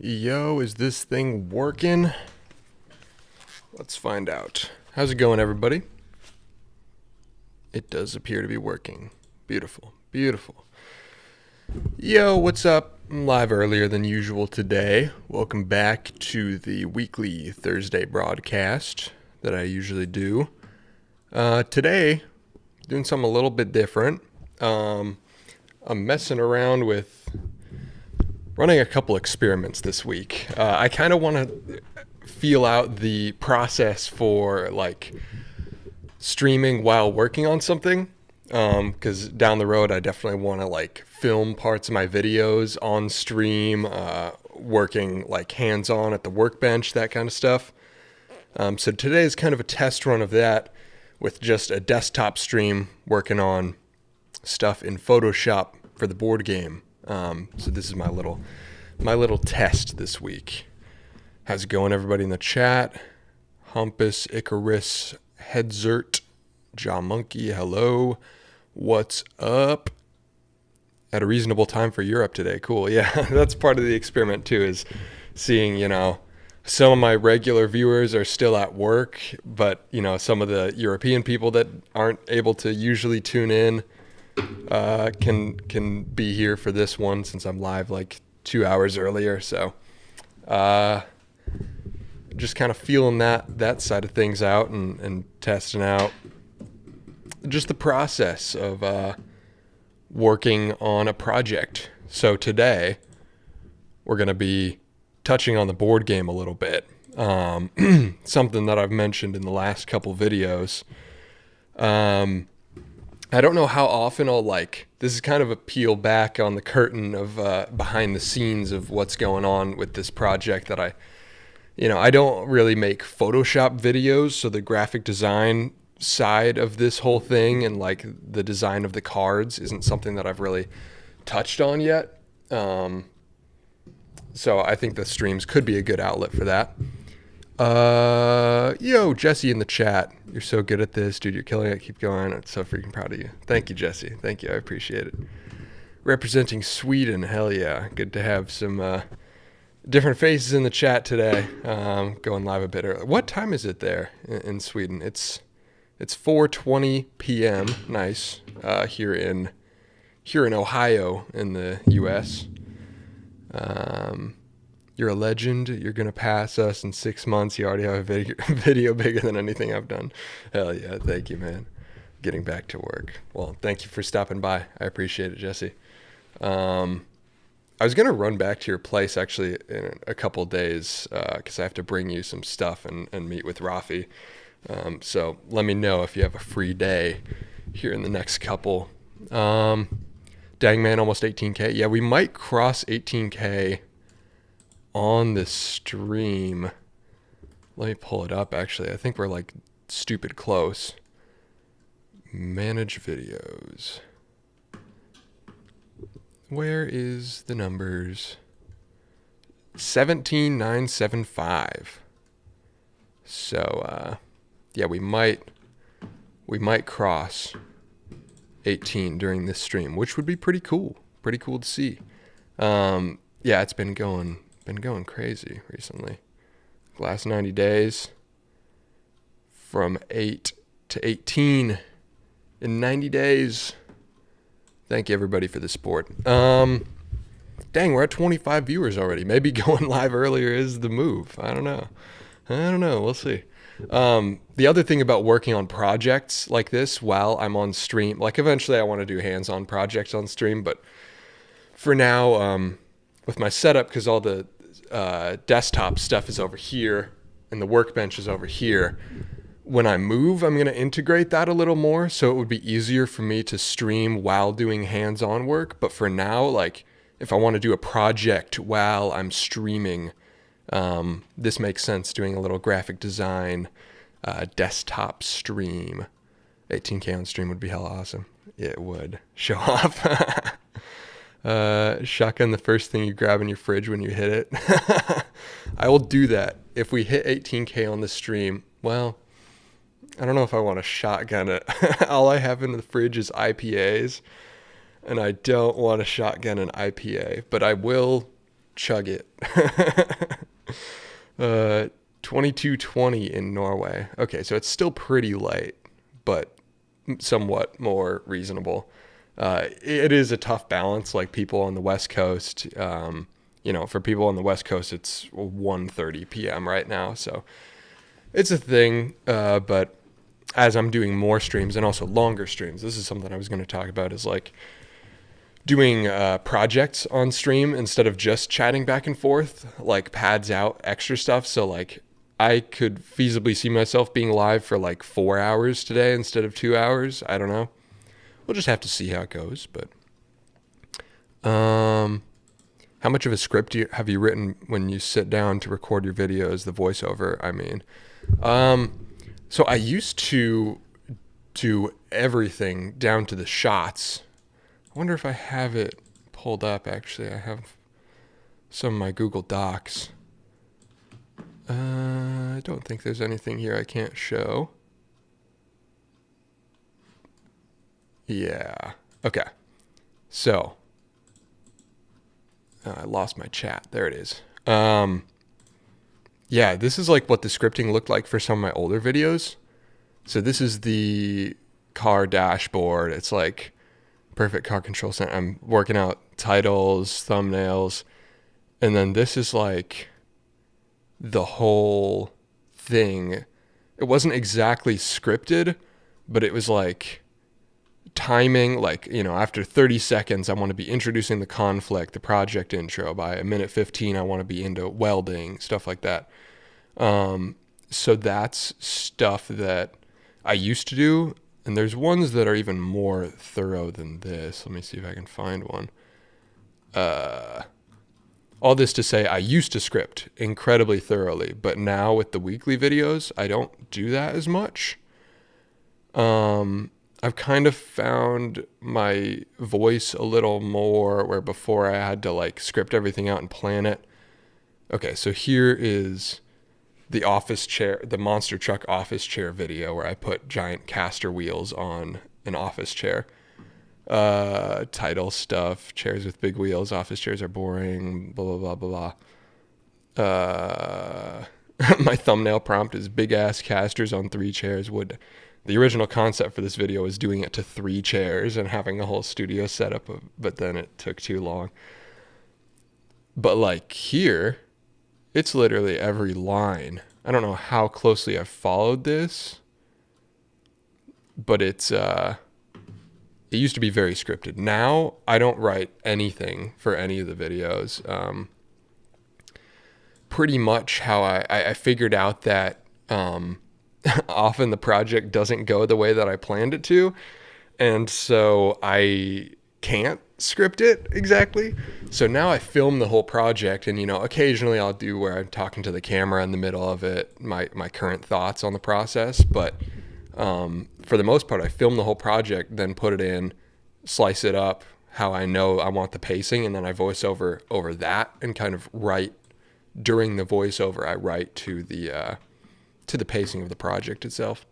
Yo, is this thing working? Let's find out. How's it going, everybody? It does appear to be working. Beautiful, beautiful. Yo, what's up? I'm live earlier than usual today. Welcome back to the weekly Thursday broadcast that I usually do. Today, doing something a little bit different. I'm messing around with running a couple experiments this week. I kind of want to feel out the process for like streaming while working on something. Because down the road, I definitely want to like film parts of my videos on stream, working like hands-on at the workbench, that kind of stuff. So today is kind of a test run of that with just a desktop stream working on stuff in Photoshop for the board game. So this is my little test this week. How's it going, everybody in the chat? Humpus, Icarus, Headzert, Jaw Monkey, hello. What's up? At a reasonable time for Europe today. Cool. Yeah, that's part of the experiment too, is seeing, some of my regular viewers are still at work, but, some of the European people that aren't able to usually tune in can be here for this one since I'm live like 2 hours earlier. So just kind of feeling that side of things out and testing out just the process of working on a project. So today we're going to be touching on the board game a little bit. Something that I've mentioned in the last couple videos. I don't know how often this is kind of a peel back on the curtain of behind the scenes of what's going on with this project that I don't really make Photoshop videos. So the graphic design side of this whole thing and like the design of the cards isn't something that I've really touched on yet. So I think the streams could be a good outlet for that. Yo, Jesse in the chat. You're so good at this, dude. You're killing it. Keep going. I'm so freaking proud of you. Thank you, Jesse. Thank you. I appreciate it. Representing Sweden. Hell yeah. Good to have some different faces in the chat today. Going live a bit early. What time is it there in Sweden? It's 4:20 p.m. Nice. Here in Ohio in the U.S. You're a legend. You're going to pass us in 6 months. You already have a video bigger than anything I've done. Hell yeah. Thank you, man. Getting back to work. Well, thank you for stopping by. I appreciate it, Jesse. I was going to run back to your place actually in a couple days because I have to bring you some stuff and meet with Rafi. So let me know if you have a free day here in the next couple. Dang, man, almost 18K. Yeah, we might cross 18K on the stream. Let me pull it up, actually. I think we're like stupid close. Manage videos. Where is the numbers? 17,975. So, yeah, we might cross 18 during this stream, which would be pretty cool. Pretty cool to see. Yeah, it's been going crazy recently. Last 90 days from 8 to 18 in 90 days. Thank you, everybody, for the support. Dang, we're at 25 viewers already. Maybe going live earlier is the move. I don't know. We'll see. The other thing about working on projects like this while I'm on stream, like eventually I want to do hands-on projects on stream, but for now, with my setup, because all the desktop stuff is over here and the workbench is over here, when I move, I'm going to integrate that a little more, so it would be easier for me to stream while doing hands-on work. But for now, like if I want to do a project while I'm streaming, this makes sense, doing a little graphic design desktop stream. 18K on stream would be hella awesome. It would. Show off. Shotgun the first thing you grab in your fridge when you hit it. I will do that. If we hit 18K on the stream, well, I don't know if I want to shotgun it. All I have in the fridge is IPAs, and I don't want to shotgun an IPA, but I will chug it. 2220 in Norway. Okay, so it's still pretty light, but somewhat more reasonable. It is a tough balance. Like people on the West Coast, for people on the West Coast, it's 1:30 p.m. right now, so it's a thing. But as I'm doing more streams and also longer streams, this is something I was going to talk about, is like doing projects on stream instead of just chatting back and forth, like pads out extra stuff. So like I could feasibly see myself being live for like 4 hours today instead of 2 hours. I don't know. We'll just have to see how it goes. But how much of a script have you written when you sit down to record your videos, the voiceover, I mean? So I used to do everything down to the shots. I wonder if I have it pulled up, actually. I have some of my Google Docs. I don't think there's anything here I can't show. Yeah. Okay. So, I lost my chat. There it is. Yeah, this is like what the scripting looked like for some of my older videos. So this is the car dashboard. It's like perfect car control center. I'm working out titles, thumbnails, and then this is like the whole thing. It wasn't exactly scripted, but it was like timing, like, after 30 seconds, I want to be introducing the conflict, the project intro. By a minute 15, I want to be into welding, stuff like that. So that's stuff that I used to do. And there's ones that are even more thorough than this. Let me see if I can find one. All this to say, I used to script incredibly thoroughly, but now with the weekly videos, I don't do that as much. I've kind of found my voice a little more, where before I had to like script everything out and plan it. Okay, so here is the office chair, the monster truck office chair video where I put giant caster wheels on an office chair. Title stuff, chairs with big wheels, office chairs are boring, blah, blah, blah, blah. My thumbnail prompt is big ass casters on 3 chairs would. The original concept for this video was doing it to 3 chairs and having a whole studio setup, but then it took too long. But like here, it's literally every line. I don't know how closely I've followed this, but it used to be very scripted. Now I don't write anything for any of the videos. Pretty much how I figured out that often the project doesn't go the way that I planned it to, and so I can't script it exactly. So now I film the whole project, and occasionally I'll do where I'm talking to the camera in the middle of it, my current thoughts on the process, but for the most part I film the whole project, then put it in, slice it up how I know I want the pacing, and then I voice over that and kind of write during the voiceover. I write to the pacing of the project itself.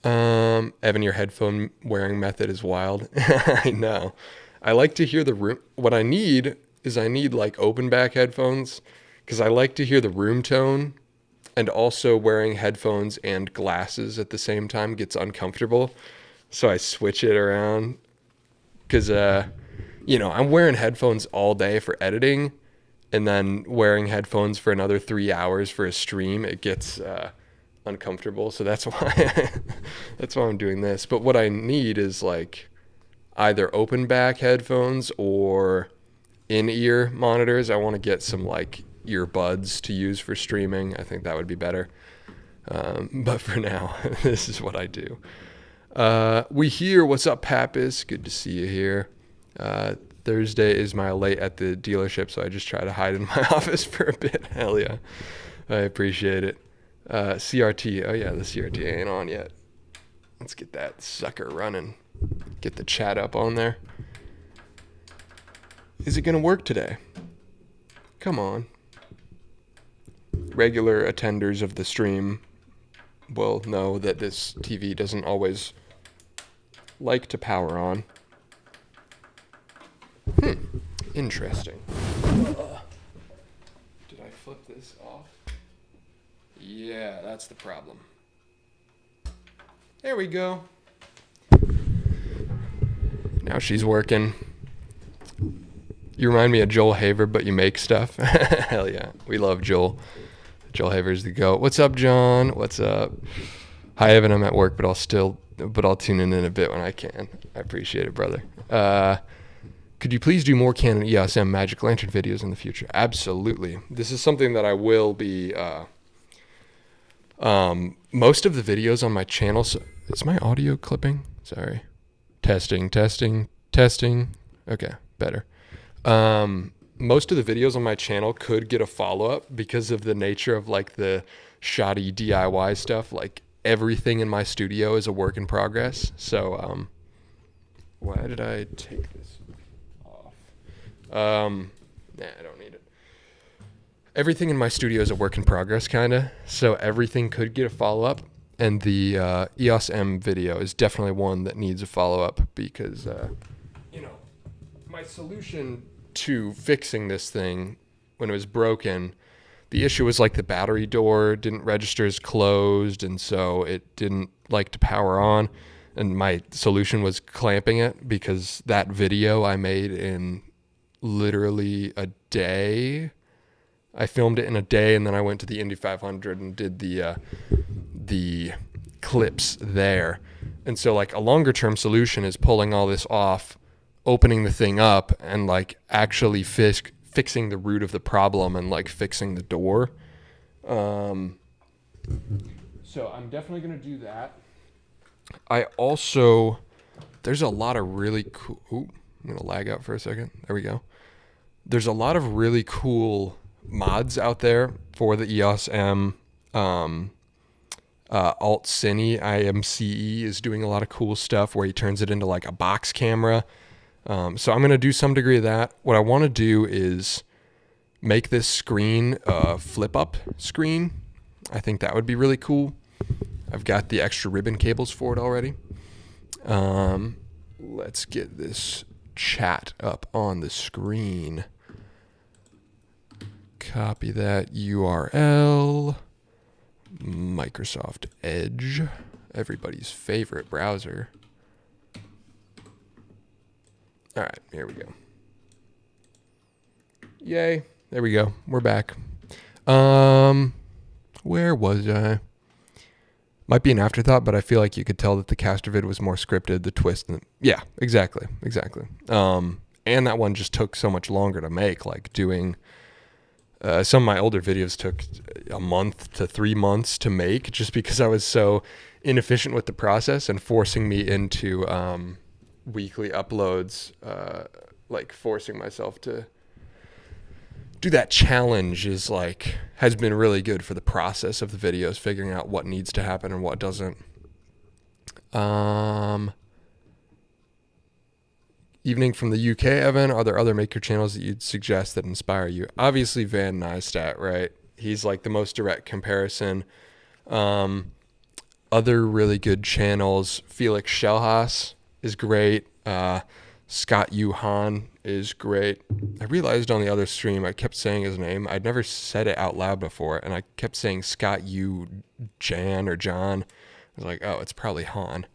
Evan, your headphone wearing method is wild. I know. I like to hear the room. What I need like open back headphones, because I like to hear the room tone, and also wearing headphones and glasses at the same time gets uncomfortable. So I switch it around, because, I'm wearing headphones all day for editing, and then wearing headphones for another 3 hours for a stream, it gets uncomfortable. So that's why I'm doing this. But what I need is like either open back headphones or in-ear monitors. I want to get some like earbuds to use for streaming. I think that would be better. But for now, this is what I do. We hear, what's up, Pappas? Good to see you here. Thursday is my late at the dealership, so I just try to hide in my office for a bit. Hell yeah. I appreciate it. CRT. Oh yeah, the CRT ain't on yet. Let's get that sucker running. Get the chat up on there. Is it gonna work today? Come on. Regular attenders of the stream will know that this TV doesn't always like to power on. Interesting. flip this off. Yeah, that's the problem. There we go. Now she's working. You remind me of Joel Haver, but you make stuff. Hell yeah. We love Joel. Joel Haver's the GOAT. What's up, John? What's up? Hi, Evan. I'm at work, but I'll tune in a bit when I can. I appreciate it, brother. Could you please do more Canon EOS M Magic Lantern videos in the future? Absolutely. This is something that I will be, most of the videos on my channel. So, is my audio clipping? Sorry. Testing. Okay, better. Most of the videos on my channel could get a follow-up because of the nature of like the shoddy DIY stuff. Like everything in my studio is a work in progress. So, why did I take this off? Nah, I don't need it. Everything in my studio is a work in progress, kind of. So everything could get a follow-up. And the EOS M video is definitely one that needs a follow-up because, my solution to fixing this thing when it was broken, the issue was like the battery door didn't register as closed, and so it didn't like to power on. And my solution was clamping it because that video I made in literally a day. I filmed it in a day, and then I went to the Indy 500 and did the clips there. And so like a longer term solution is pulling all this off, opening the thing up, and like actually fixing the root of the problem and like fixing the door. So I'm definitely going to do that. There's a lot of really cool, I'm going to lag out for a second. There we go. There's a lot of really cool mods out there for the EOS M. Alt Cine IMCE is doing a lot of cool stuff where he turns it into like a box camera. So I'm going to do some degree of that. What I want to do is make this screen a flip up screen. I think that would be really cool. I've got the extra ribbon cables for it already. Let's get this chat up on the screen. Copy that URL. Microsoft Edge, everybody's favorite browser. All right, here we go. Yay, there we go. We're back. Where was I? Might be an afterthought, but I feel like you could tell that the caster vid was more scripted, the twist. Yeah, exactly. And that one just took so much longer to make, like doing... some of my older videos took a month to 3 months to make just because I was so inefficient with the process and forcing me into weekly uploads, like forcing myself to do that challenge has been really good for the process of the videos, figuring out what needs to happen and what doesn't. Evening from the UK, Evan. Are there other maker channels that you'd suggest that inspire you? Obviously, Van Neistat, right? He's like the most direct comparison. Other really good channels. Felix Schellhaas is great. Scott Yuhan is great. I realized on the other stream I kept saying his name. I'd never said it out loud before, and I kept saying Scott Yu Jan or John. I was like, oh, it's probably Han.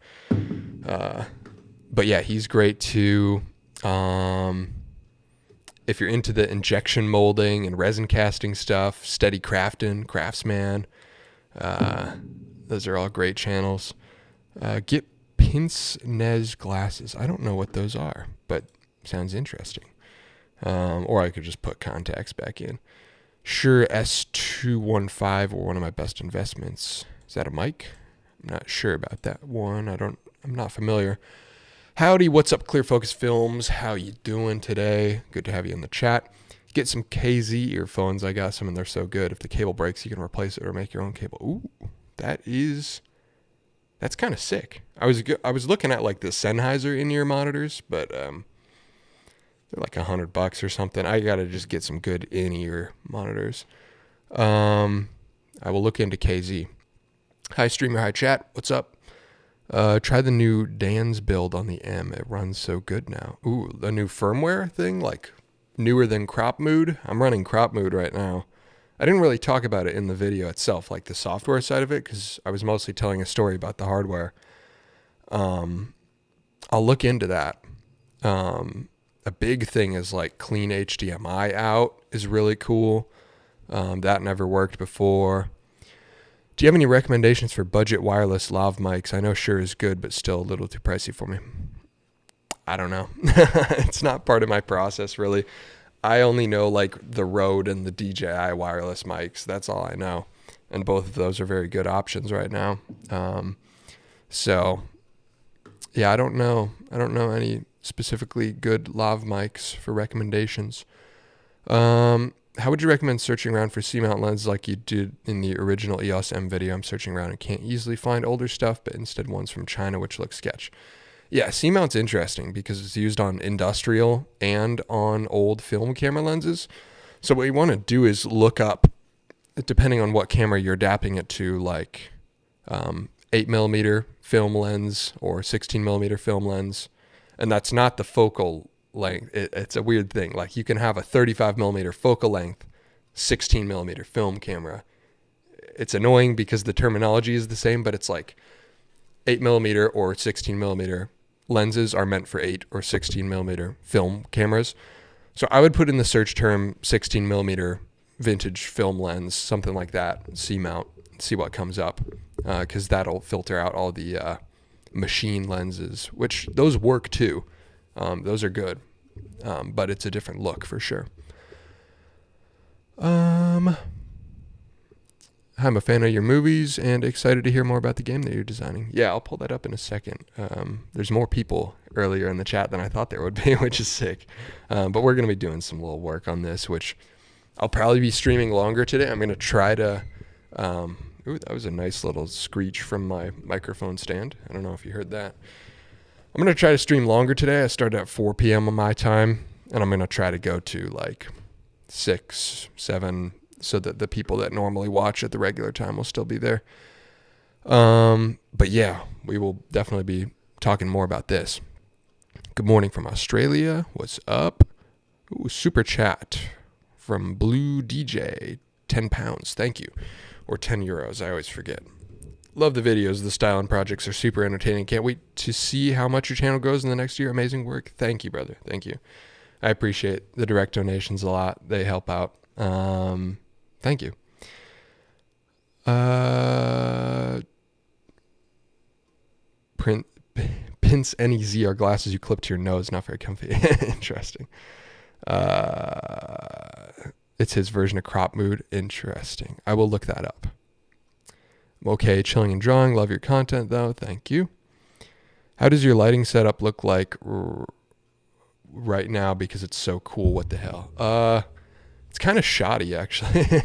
But yeah, he's great too. If you're into the injection molding and resin casting stuff, Steady Craftsman, those are all great channels. Get Pince Nez glasses. I don't know what those are, but sounds interesting. Or I could just put contacts back in. Sure, S215 were one of my best investments. Is that a mic? I'm not sure about that one. I'm not familiar. Howdy, what's up, Clear Focus Films? How you doing today? Good to have you in the chat. Get some KZ earphones. I got some and they're so good. If the cable breaks, you can replace it or make your own cable. Ooh, that's kind of sick. I was looking at like the Sennheiser in-ear monitors, but they're like $100 or something. I gotta just get some good in-ear monitors. I will look into KZ. Hi streamer, hi chat. What's up? Try the new Dan's build on the M. It runs so good now. Ooh, the new firmware thing, like newer than crop mood. I'm running crop mood right now. I didn't really talk about it in the video itself, like the software side of it, because I was mostly telling a story about the hardware. I'll look into that. A big thing is like clean HDMI out is really cool. That never worked before. Do you have any recommendations for budget wireless lav mics? I know Shure is good, but still a little too pricey for me. I don't know. It's not part of my process, really. I only know like the Rode and the DJI wireless mics. That's all I know. And both of those are very good options right now. So, yeah, I don't know. I don't know any specifically good lav mics for recommendations. How would you recommend searching around for C-mount lenses like you did in the original EOS M video? I'm searching around and can't easily find older stuff, but instead ones from China, which look sketch. Yeah, C-mount's interesting because it's used on industrial and on old film camera lenses. So what you want to do is look up, depending on what camera you're adapting it to, like 8mm film lens or 16mm film lens. And that's not the focal length. It's a weird thing. Like you can have a 35mm focal length, 16mm film camera. It's annoying because the terminology is the same, but it's like 8mm or 16mm lenses are meant for 8 or 16mm film cameras. So I would put in the search term 16mm vintage film lens, something like that, C-mount, see what comes up, because that'll filter out all the machine lenses, which those work too. Those are good, but it's a different look for sure. I'm a fan of your movies and excited to hear more about the game that you're designing. Yeah, I'll pull that up in a second. There's more people earlier in the chat than I thought there would be, which is sick. But we're going to be doing some little work on this, which I'll probably be streaming longer today. I'm going to try to... ooh, that was a nice little screech from my microphone stand. I don't know if you heard that. I'm going to try to stream longer today. I started at 4 p.m. on my time, and I'm going to try to go to like 6, 7, so that the people that normally watch at the regular time will still be there. But yeah, we will definitely be talking more about this. Good morning from Australia. What's up? Ooh, super chat from Blue DJ. 10 pounds. Thank you. Or 10 euros. I always forget. Love the videos. The style and projects are super entertaining. Can't wait to see how much your channel grows in the next year. Amazing work. Thank you, brother. Thank you. I appreciate the direct donations a lot. They help out. Thank you. Pince NEZ are glasses you clip to your nose. Not very comfy. Interesting. It's his version of crop mood. Interesting. I will look that up. Okay, chilling and drawing. Love your content, though. Thank you. How does your lighting setup look like right now? Because it's so cool. What the hell? It's kind of shoddy, actually.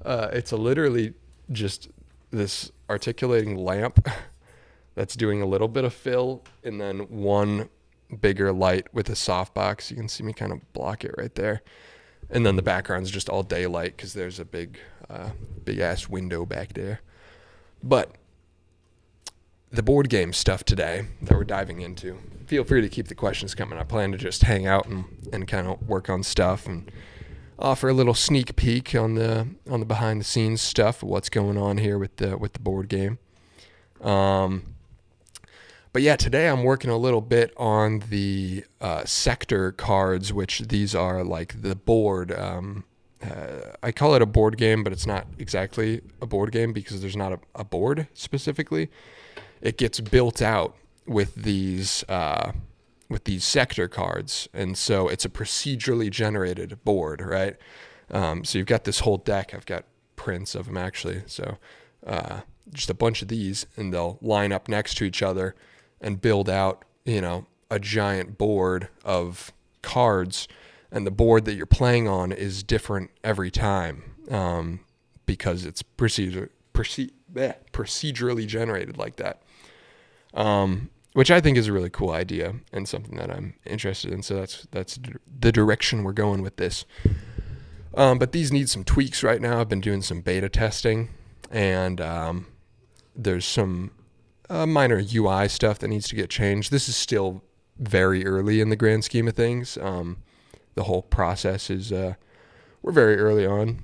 It's literally just this articulating lamp that's doing a little bit of fill, and then one bigger light with a softbox. You can see me kind of block it right there. And then the background's just all daylight because there's a big ass window back there. But the board game stuff today that we're diving into, feel free to keep the questions coming. I plan to just hang out and kind of work on stuff and offer a little sneak peek on the behind the scenes stuff of what's going on here with the board game. But yeah, today I'm working a little bit on the sector cards, which these are like the board. I call it a board game, but it's not exactly a board game because there's not a board specifically. It gets built out with these sector cards, and so it's a procedurally generated board, right? So you've got this whole deck. I've got prints of them actually. So just a bunch of these, and they'll line up next to each other and build out, a giant board of cards. And the board that you're playing on is different every time because it's procedurally generated like that, which I think is a really cool idea and something that I'm interested in. So that's the direction we're going with this. But these need some tweaks right now. I've been doing some beta testing, and there's some minor UI stuff that needs to get changed. This is still very early in the grand scheme of things. The whole process is, we're very early on.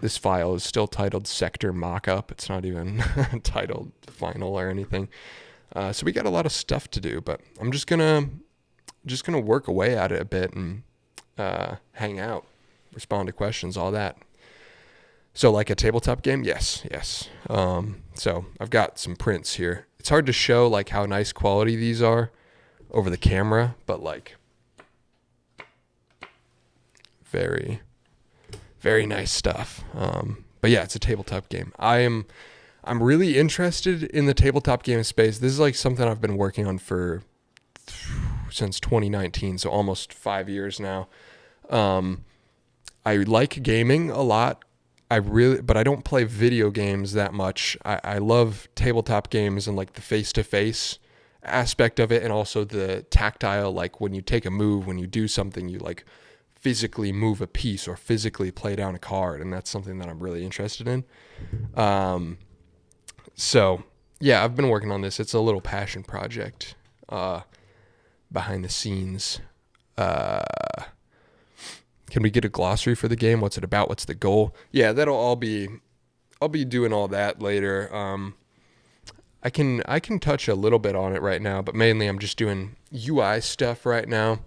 This file is still titled Sector Mockup. It's not even titled Final or anything. So we got a lot of stuff to do, but I'm just gonna work away at it a bit and hang out, respond to questions, all that. So like a tabletop game? Yes. So I've got some prints here. It's hard to show like how nice quality these are over the camera, but like very, very nice stuff. But yeah, it's a tabletop game. I'm really interested in the tabletop game space. This is like something I've been working on since 2019, so almost 5 years now. I like gaming a lot. But I don't play video games that much. I love tabletop games and like the face-to-face aspect of it, and also the tactile, like when you take a move, when you do something, you like physically move a piece or physically play down a card, and that's something that I'm really interested in. So yeah, I've been working on this. It's a little passion project behind the scenes. Can we get a glossary for the game? What's it about? What's the goal? Yeah, I'll be doing all that later. I can touch a little bit on it right now, but mainly I'm just doing UI stuff right now.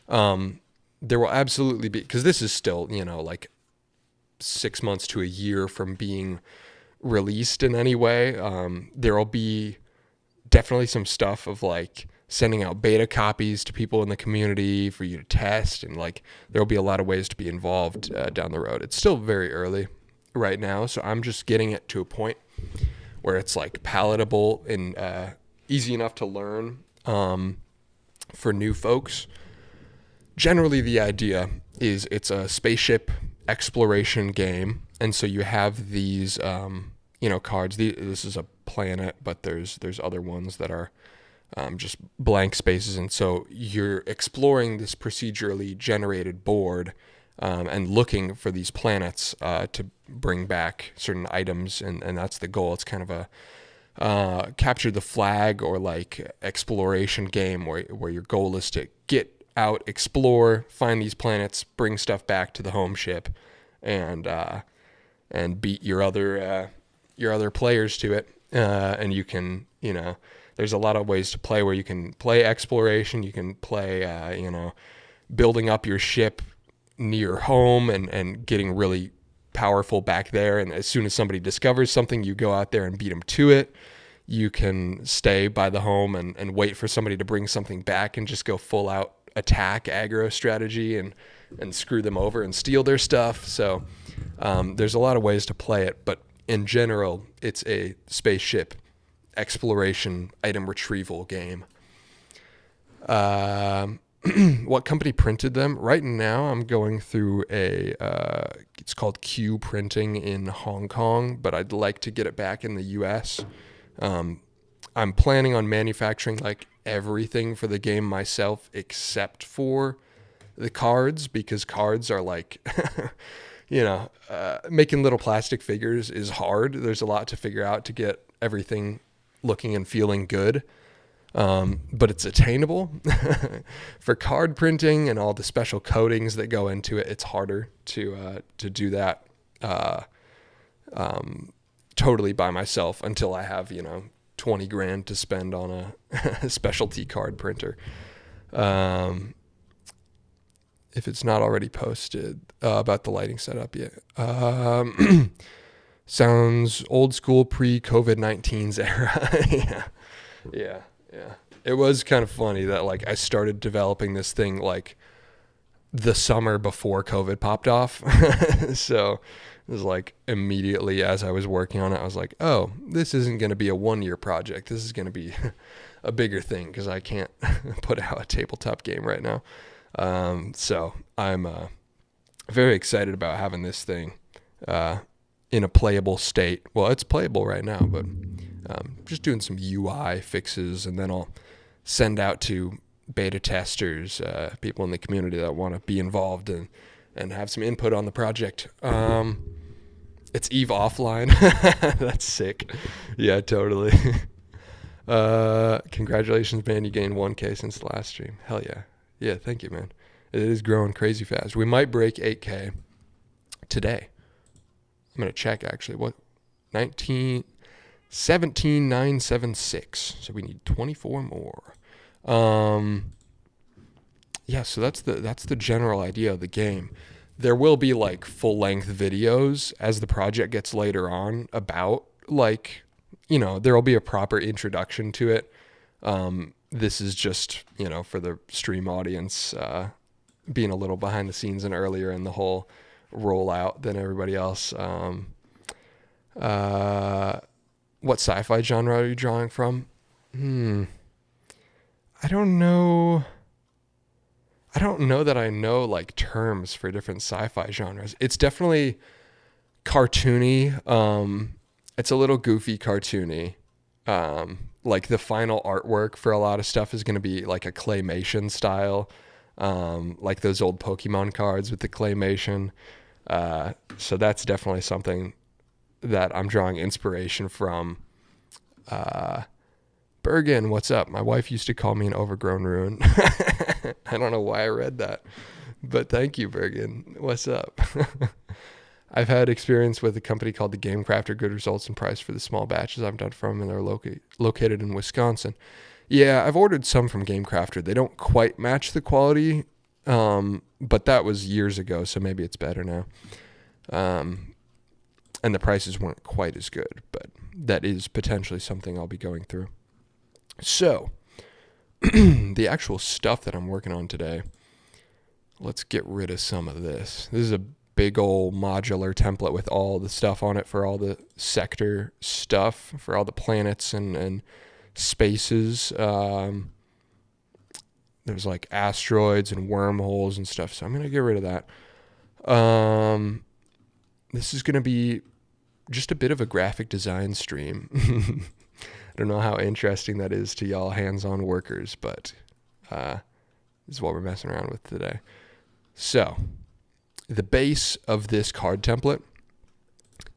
There will absolutely be, because this is still, like 6 months to a year from being released in any way. There will be definitely some stuff of like sending out beta copies to people in the community for you to test, and like there'll be a lot of ways to be involved down the road. It's still very early right now, so I'm just getting it to a point where it's like palatable and easy enough to learn for new folks. Generally, the idea is it's a spaceship exploration game, and so you have these cards. This is a planet, but there's other ones that are just blank spaces, and so you're exploring this procedurally generated board and looking for these planets to bring back certain items, and that's the goal. It's kind of a capture the flag or like exploration game where your goal is to get out, explore, find these planets, bring stuff back to the home ship, and beat your other players to it, and you can there's a lot of ways to play where you can play exploration, you can play, building up your ship near home and getting really powerful back there. And as soon as somebody discovers something, you go out there and beat them to it. You can stay by the home and wait for somebody to bring something back and just go full out attack aggro strategy and screw them over and steal their stuff. So there's a lot of ways to play it, but in general, it's a spaceship exploration item retrieval game. What company printed them? Right now I'm going through it's called Q Printing in Hong Kong, but I'd like to get it back in the US. I'm planning on manufacturing like everything for the game myself except for the cards, because cards are like making little plastic figures is hard. There's a lot to figure out to get everything looking and feeling good, but it's attainable. For card printing and all the special coatings that go into it, it's harder to do that totally by myself until I have 20 grand to spend on a specialty card printer. If it's not already posted about the lighting setup yet. Sounds old school pre-COVID-19's era. Yeah. It was kind of funny that like I started developing this thing like the summer before COVID popped off. So it was like immediately as I was working on it, I was like, oh, this isn't going to be a 1-year project. This is going to be a bigger thing because I can't put out a tabletop game right now. So I'm very excited about having this thing in a playable state. Well, it's playable right now, but just doing some UI fixes, and then I'll send out to beta testers, people in the community that want to be involved and have some input on the project. It's EVE offline. That's sick. Yeah, totally. Congratulations, man. You gained 1K since the last stream. Hell yeah. Yeah, thank you, man. It is growing crazy fast. We might break 8K today. I'm going to check actually. What? 17,976. So we need 24 more. Yeah, so that's the general idea of the game. There will be like full-length videos as the project gets later on about like, there will be a proper introduction to it. This is just, for the stream audience, being a little behind the scenes and earlier in the whole rollout than everybody else. What sci-fi genre are you drawing from? I don't know. I don't know that I know like terms for different sci-fi genres. It's definitely cartoony. It's a little goofy cartoony. Like the final artwork for a lot of stuff is going to be like a claymation style. Like those old Pokemon cards with the claymation. So that's definitely something that I'm drawing inspiration from. Bergen, what's up? My wife used to call me an overgrown ruin. I don't know why I read that, but thank you, Bergen. What's up? I've had experience with a company called the Game Crafter. Good results and price for the small batches I've done from, and they're located in Wisconsin. Yeah, I've ordered some from Game Crafter. They don't quite match the quality, but that was years ago, so maybe it's better now. And the prices weren't quite as good, but that is potentially something I'll be going through. So, the actual stuff that I'm working on today, let's get rid of some of this. This is a big old modular template with all the stuff on it for all the sector stuff, for all the planets and spaces. There's like asteroids and wormholes and stuff, so I'm going to get rid of that. This is going to be just a bit of a graphic design stream. I don't know how interesting that is to y'all hands-on workers, but this is what we're messing around with today. So, the base of this card template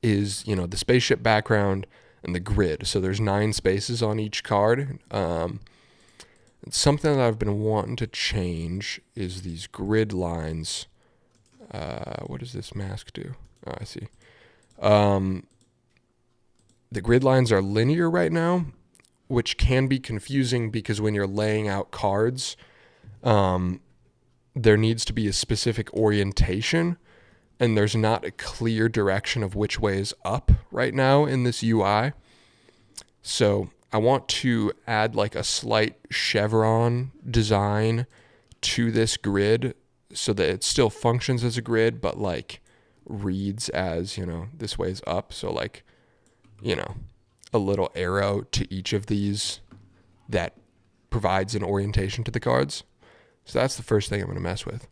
is, the spaceship background and the grid. So there's 9 spaces on each card. Something that I've been wanting to change is these grid lines. What does this mask do? Oh, I see. The grid lines are linear right now, which can be confusing because when you're laying out cards, there needs to be a specific orientation, and there's not a clear direction of which way is up right now in this UI. So I want to add like a slight chevron design to this grid so that it still functions as a grid, but like reads as, this way is up. So like, a little arrow to each of these that provides an orientation to the cards. So that's the first thing I'm going to mess with.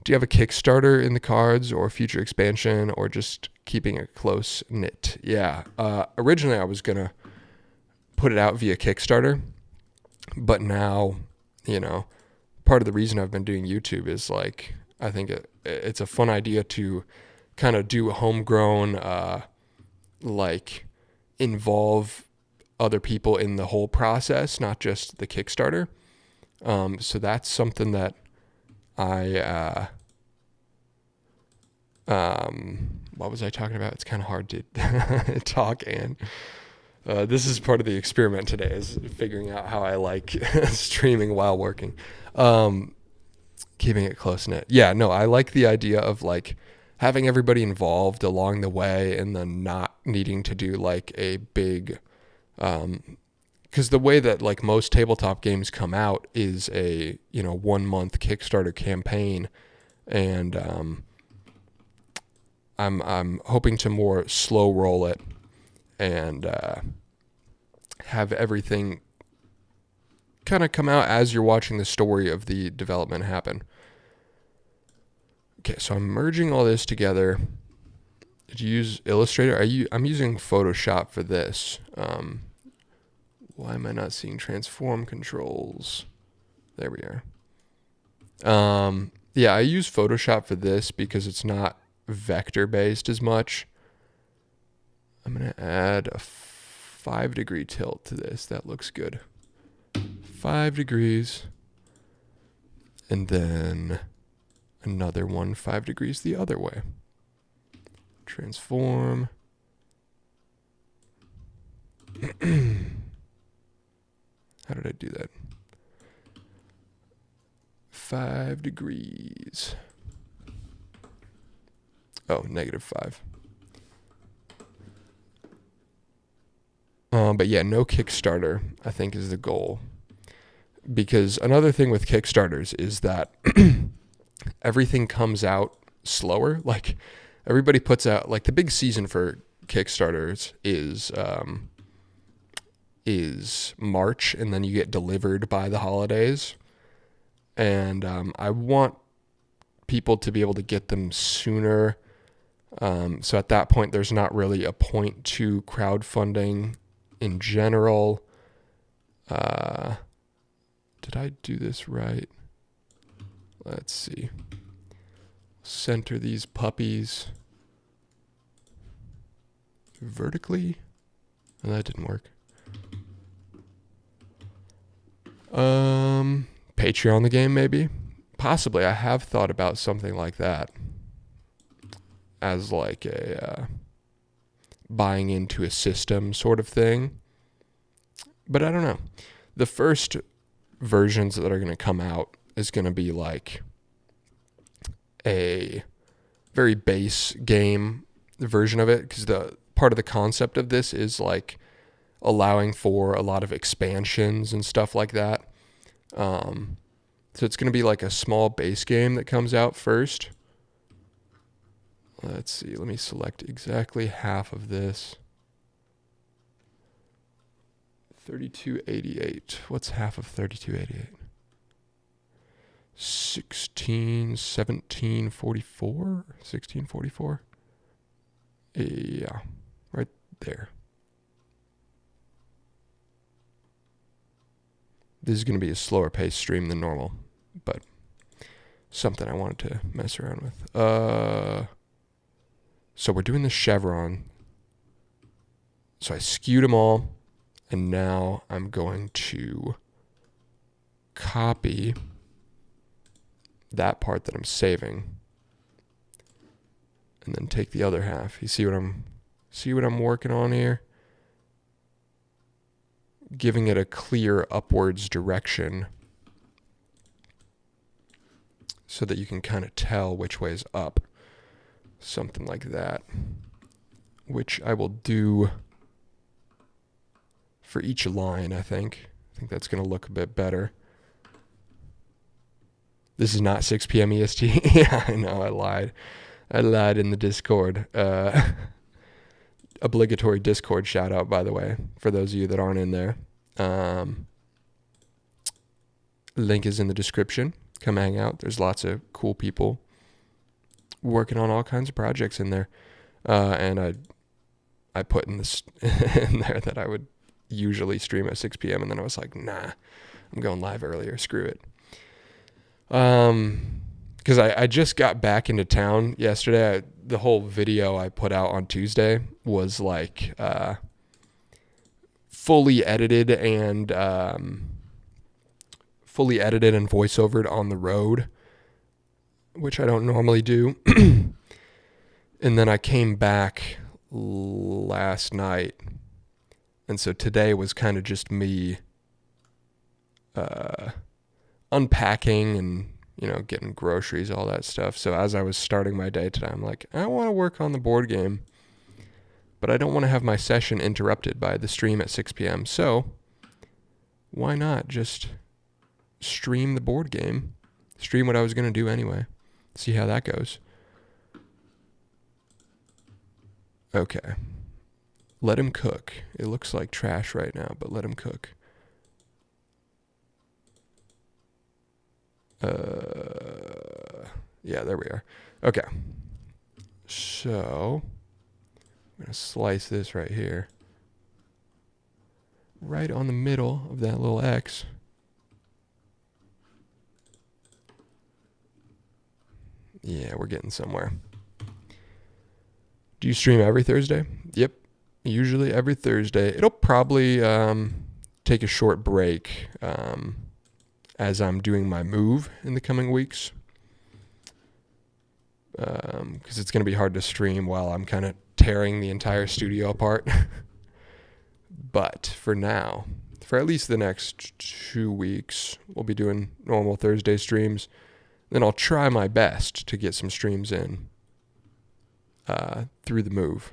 Do you have a Kickstarter in the cards or future expansion or just keeping it close knit? Yeah. Originally I was going to put it out via Kickstarter, but now, part of the reason I've been doing YouTube is like, I think it's a fun idea to kind of do a homegrown, like involve other people in the whole process, not just the Kickstarter. So that's something that I, what was I talking about? It's kind of hard to talk, and this is part of the experiment today, is figuring out how I like streaming while working. Keeping it close knit. Yeah, no, I like the idea of like having everybody involved along the way and then not needing to do like a big, because the way that like most tabletop games come out is a 1 month Kickstarter campaign, and I'm hoping to more slow roll it and have everything kind of come out as you're watching the story of the development happen. Okay, so I'm merging all this together. Did you use Illustrator? I'm using Photoshop for this. Why am I not seeing transform controls? There we are. Yeah, I use Photoshop for this because it's not vector based as much. I'm going to add a 5-degree tilt to this. That looks good. 5 degrees. And then another one 5 degrees the other way. Transform. How did I do that? 5 degrees. Oh, -5. But yeah, no Kickstarter, I think, is the goal. Because another thing with Kickstarters is that everything comes out slower. Like, everybody puts out, like, the big season for Kickstarters is March, and then you get delivered by the holidays. And I want people to be able to get them sooner. So at that point, there's not really a point to crowdfunding in general. Did I do this right? Let's see. Center these puppies vertically. Oh, that didn't work. Patreon the game, maybe? Possibly. I have thought about something like that as like a buying into a system sort of thing. But I don't know. The first versions that are going to come out is going to be like a very base game version of it, because the part of the concept of this is like allowing for a lot of expansions and stuff like that. So it's going to be like a small base game that comes out first. Let's see. Let me select exactly half of this. 3288. What's half of 3288? 1744? 1644? Yeah, right there. This is going to be a slower paced stream than normal, but something I wanted to mess around with. So we're doing the chevron. So I skewed them all, and now I'm going to copy that part that I'm saving, and then take the other half. You see what I'm working on here? Giving it a clear upwards direction so that you can kind of tell which way is up. Something like that, which I will do for each line, I think. I think that's going to look a bit better. This is not 6 p.m. EST. Yeah, I know, I lied. I lied in the Discord. Obligatory Discord shout out, by the way, for those of you that aren't in there. Link is in the description. Come hang out. There's lots of cool people working on all kinds of projects in there. And I put in this in there that I would usually stream at 6 p.m. and then I was like, nah, I'm going live earlier. Screw it. Because I just got back into town yesterday. The whole video I put out on Tuesday was like fully edited and voiceovered on the road, which I don't normally do. And then I came back last night, and so today was kind of just me unpacking and, you know, getting groceries, all that stuff. So as I was starting my day today, I'm like, I want to work on the board game, but I don't want to have my session interrupted by the stream at 6 p.m. So why not just stream the board game, stream what I was going to do anyway, see how that goes. Okay. Let him cook. It looks like trash right now, but let him cook. Yeah, there we are. Okay. So I'm going to slice this right here. Right on the middle of that little X. Yeah, we're getting somewhere. Do you stream every Thursday? Yep. Usually every Thursday. It'll probably take a short break as I'm doing my move in the coming weeks. because it's going to be hard to stream while I'm kind of tearing the entire studio apart. But for now, for at least the next 2 weeks, we'll be doing normal Thursday streams. Then I'll try my best to get some streams in through the move.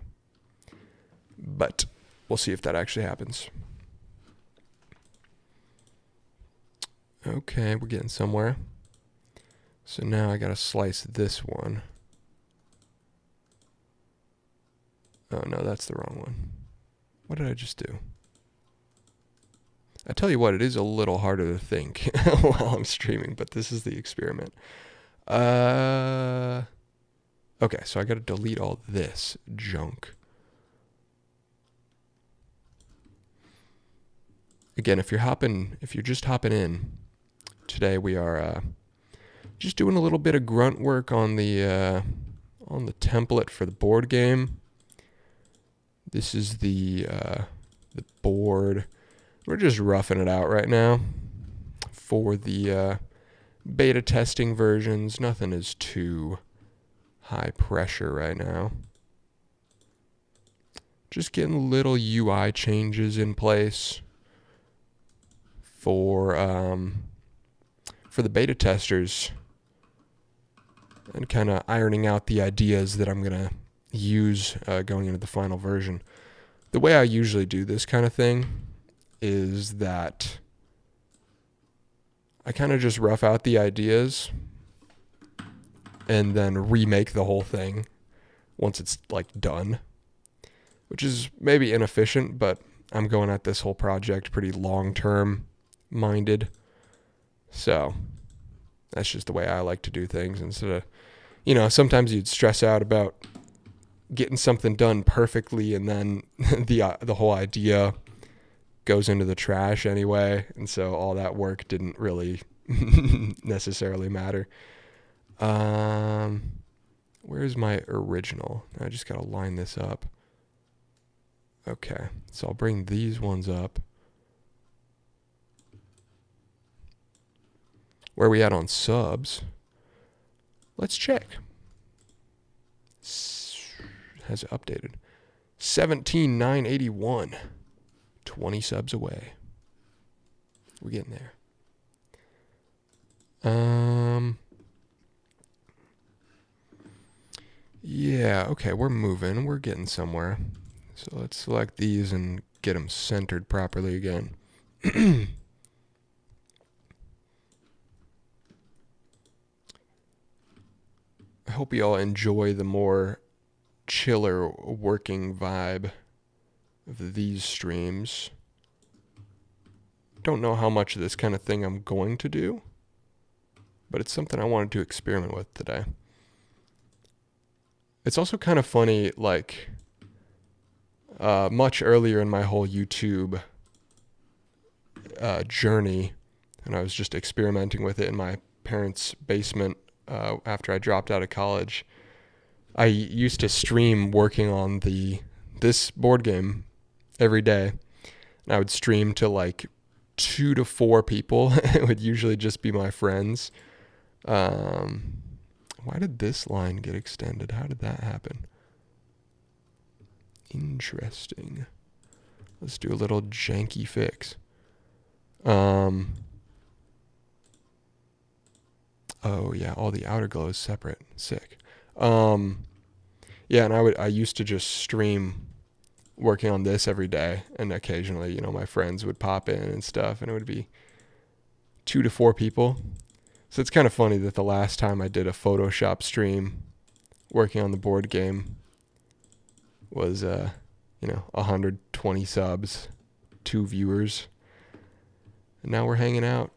But we'll see if that actually happens. Okay, we're getting somewhere. So now I gotta slice this one. Oh no, that's the wrong one. What did I just do? I tell you what, it is a little harder to think while I'm streaming, but this is the experiment. Okay, so I gotta delete all this junk. Again, if you're just hopping in, today we are just doing a little bit of grunt work on the template for the board game. This is the board. We're just roughing it out right now for the beta testing versions. Nothing is too high pressure right now. Just getting little UI changes in place for the beta testers and kind of ironing out the ideas that I'm going to use going into the final version. The way I usually do this kind of thing is that I kind of just rough out the ideas and then remake the whole thing once it's like done, which is maybe inefficient, but I'm going at this whole project pretty long-term minded. So that's just the way I like to do things instead of, sometimes you'd stress out about getting something done perfectly and then the whole idea goes into the trash anyway, and so all that work didn't really necessarily matter. Where's my original? I just gotta line this up. Okay, so I'll bring these ones up. Where are we at on subs? Let's check. Has it updated? 17,981. 20 subs away. We're getting there. Yeah, okay, we're moving. We're getting somewhere. So let's select these and get them centered properly again. I hope you all enjoy the more chiller working vibe of these streams. Don't know how much of this kind of thing I'm going to do, but it's something I wanted to experiment with today. It's also kind of funny, like, much earlier in my whole YouTube journey, and I was just experimenting with it in my parents' basement after I dropped out of college. I used to stream working on this board game every day, and I would stream to like 2 to 4 people. It would usually just be my friends. Why did this line get extended? How did that happen? Interesting. Let's do a little janky fix. Oh yeah, all the outer glow is separate. Sick. Yeah, and I used to just stream working on this every day, and occasionally, my friends would pop in and stuff, and it would be 2 to 4 people. So it's kind of funny that the last time I did a Photoshop stream working on the board game was 120 subs, 2 viewers. And now we're hanging out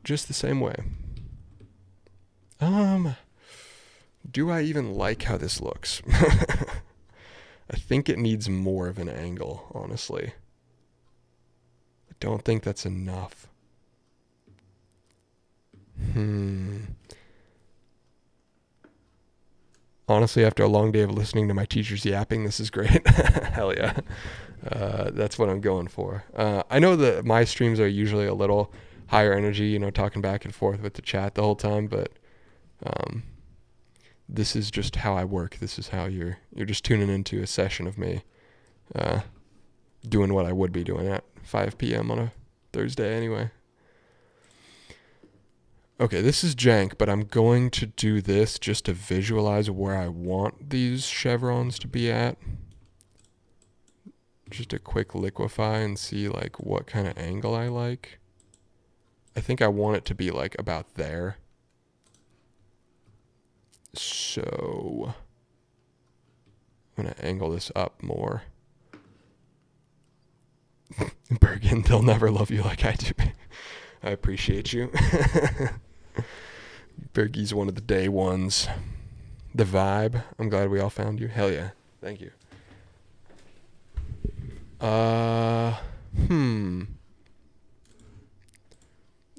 just the same way. Do I even like how this looks? I think it needs more of an angle, honestly. I don't think that's enough. Honestly, after a long day of listening to my teachers yapping, this is great. Hell yeah. That's what I'm going for. I know that my streams are usually a little higher energy, talking back and forth with the chat the whole time, but this is just how I work. This is how you're just tuning into a session of me doing what I would be doing at 5 p.m. on a Thursday anyway. Okay, this is jank, but I'm going to do this just to visualize where I want these chevrons to be at. Just a quick liquefy and see like what kind of angle I like. I think I want it to be like about there. So I'm going to angle this up more. Bergen, they'll never love you like I do. I appreciate you. Bergie's one of the day ones. The vibe. I'm glad we all found you. Hell yeah. Thank you.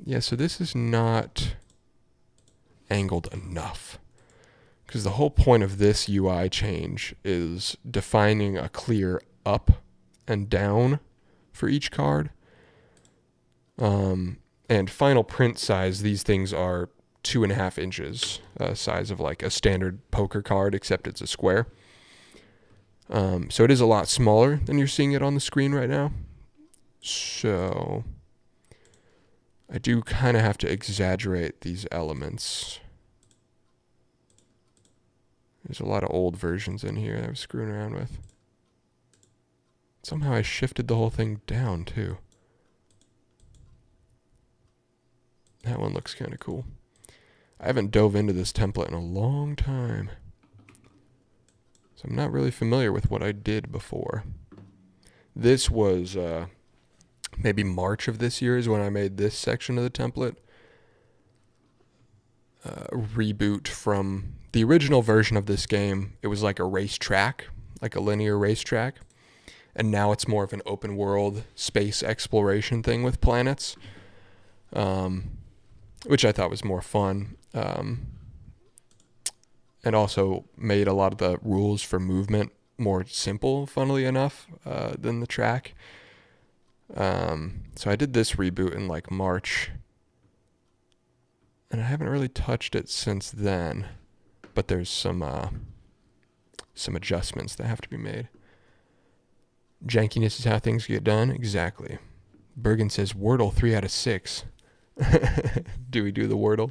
Yeah, so this is not angled enough. Because the whole point of this UI change is defining a clear up and down for each card. And final print size, these things are 2.5 inches, size of like a standard poker card, except it's a square. So it is a lot smaller than you're seeing it on the screen right now. So I do kind of have to exaggerate these elements. There's a lot of old versions in here that I was screwing around with. Somehow I shifted the whole thing down too. That one looks kind of cool. I haven't dove into this template in a long time. So I'm not really familiar with what I did before. This was maybe March of this year is when I made this section of the template. Reboot from the original version of this game. It was like a racetrack, like a linear racetrack. And now it's more of an open world space exploration thing with planets. Which I thought was more fun. And also made a lot of the rules for movement more simple, funnily enough, than the track. So I did this reboot in like March. And I haven't really touched it since then. But there's some adjustments that have to be made. Jankiness is how things get done. Exactly. Bergen says Wordle 3 out of 6. Do we do the Wordle?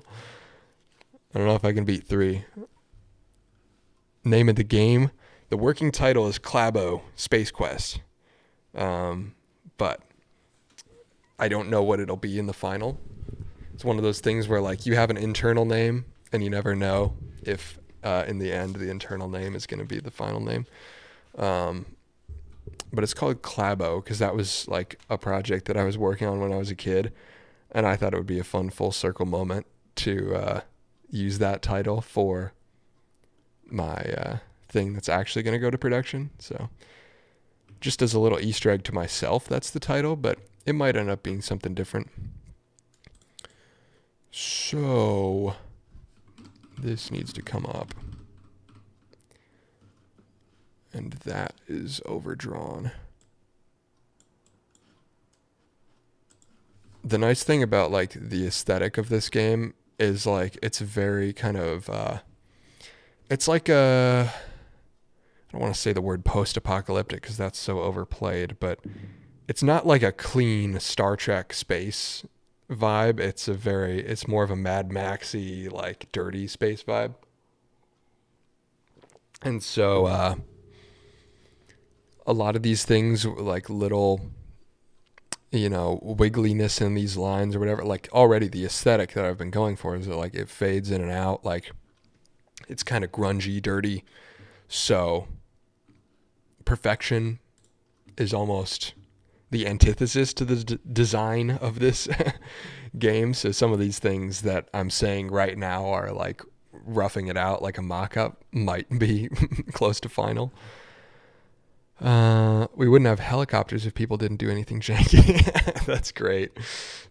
I don't know if I can beat 3. Name of the game. The working title is Clabo Space Quest. But I don't know what it'll be in the final. It's one of those things where like you have an internal name and you never know if in the end the internal name is going to be the final name. But it's called Clabo because that was like a project that I was working on when I was a kid. And I thought it would be a fun full circle moment to use that title for my thing that's actually going to go to production. So just as a little Easter egg to myself, that's the title, but it might end up being something different. So this needs to come up. And that is overdrawn. The nice thing about like the aesthetic of this game is like it's very kind of it's like I don't want to say the word post-apocalyptic because that's so overplayed, but it's not like a clean Star Trek space vibe. It's more of a Mad Maxy like dirty space vibe. And so a lot of these things like little wiggliness in these lines or whatever, like already the aesthetic that I've been going for is that, like it fades in and out, like it's kind of grungy, dirty. So perfection is almost the antithesis to the design of this game. So some of these things that I'm saying right now are like roughing it out, like a mock-up might be close to final. We wouldn't have helicopters if people didn't do anything janky. That's great.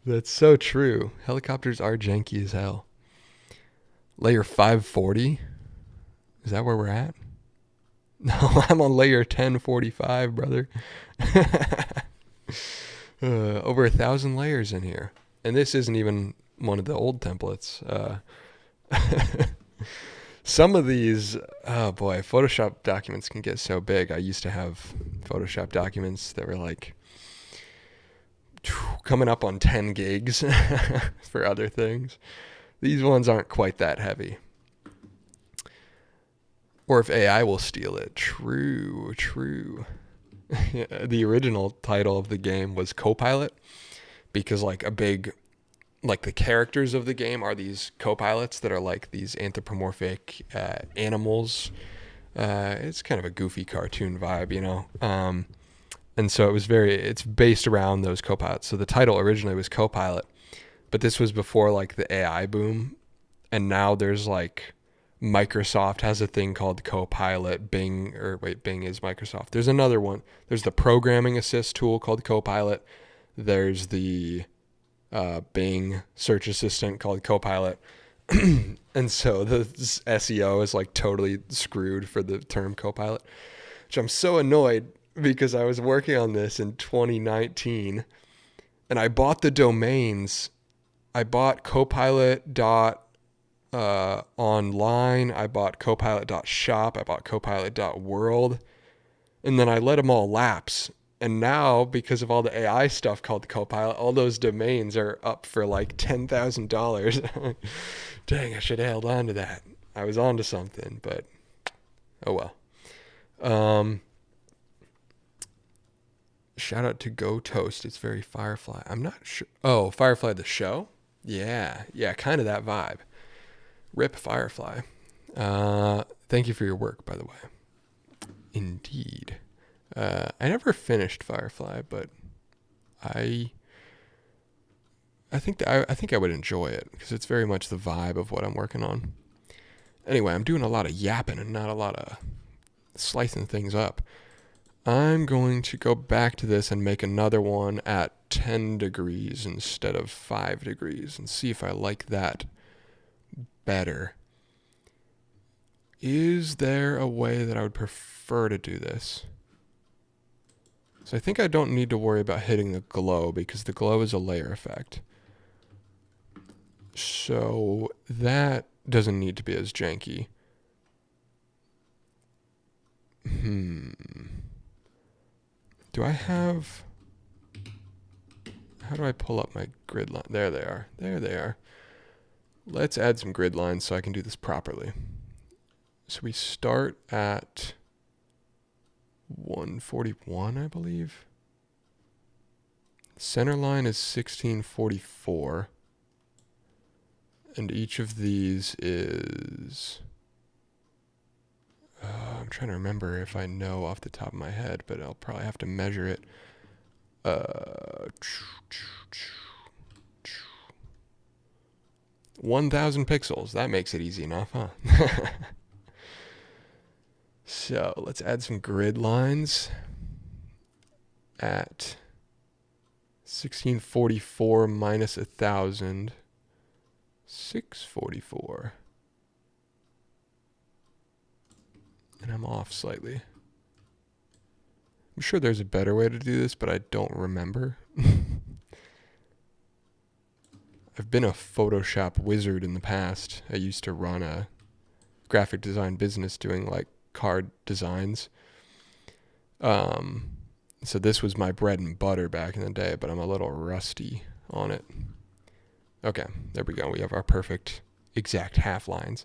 That's so true. Helicopters are janky as hell. Layer 540? Is that where we're at? No, I'm on layer 1045, brother. Over 1,000 layers in here. And this isn't even one of the old templates. Some of these, oh boy, Photoshop documents can get so big. I used to have Photoshop documents that were like coming up on 10 gigs for other things. These ones aren't quite that heavy. Or if AI will steal it. True, true. The original title of the game was Copilot because like the characters of the game are these co-pilots that are like these anthropomorphic animals. It's kind of a goofy cartoon vibe, you know. And so it's based around those co-pilots. So the title originally was Copilot, but this was before like the AI boom. And now there's like Microsoft has a thing called Copilot. Bing is Microsoft. There's another one. There's the programming assist tool called Copilot. There's the Bing search assistant called Copilot. And so the SEO is like totally screwed for the term Copilot, which I'm so annoyed because I was working on this in 2019 and I bought the domains. I bought Copilot online. I bought Copilot.shop. I bought Copilot.world. And then I let them all lapse. And now, because of all the AI stuff called Copilot, all those domains are up for like $10,000. Dang, I should have held on to that. I was on to something, but oh well. Shout out to Go Toast. It's very Firefly. I'm not sure. Oh, Firefly the show? Yeah, kind of that vibe. Rip Firefly. Thank you for your work, by the way. Indeed. I never finished Firefly, but I think I would enjoy it because it's very much the vibe of what I'm working on. Anyway, I'm doing a lot of yapping and not a lot of slicing things up. I'm going to go back to this and make another one at 10 degrees instead of 5 degrees and see if I like that better. Is there a way that I would prefer to do this? So I think I don't need to worry about hitting the glow because the glow is a layer effect. So that doesn't need to be as janky. Do I have... How do I pull up my grid line? There they are. There they are. Let's add some grid lines so I can do this properly. So we start at 141, I believe. Center line is 1644. And each of these is... I'm trying to remember if I know off the top of my head, but I'll probably have to measure it. 1,000 pixels. That makes it easy enough, huh? So let's add some grid lines at 1644 minus 1,000. 644. And I'm off slightly. I'm sure there's a better way to do this, but I don't remember. I've been a Photoshop wizard in the past. I used to run a graphic design business doing like card designs. So this was my bread and butter back in the day, but I'm a little rusty on it. Okay, there we go. We have our perfect exact half lines.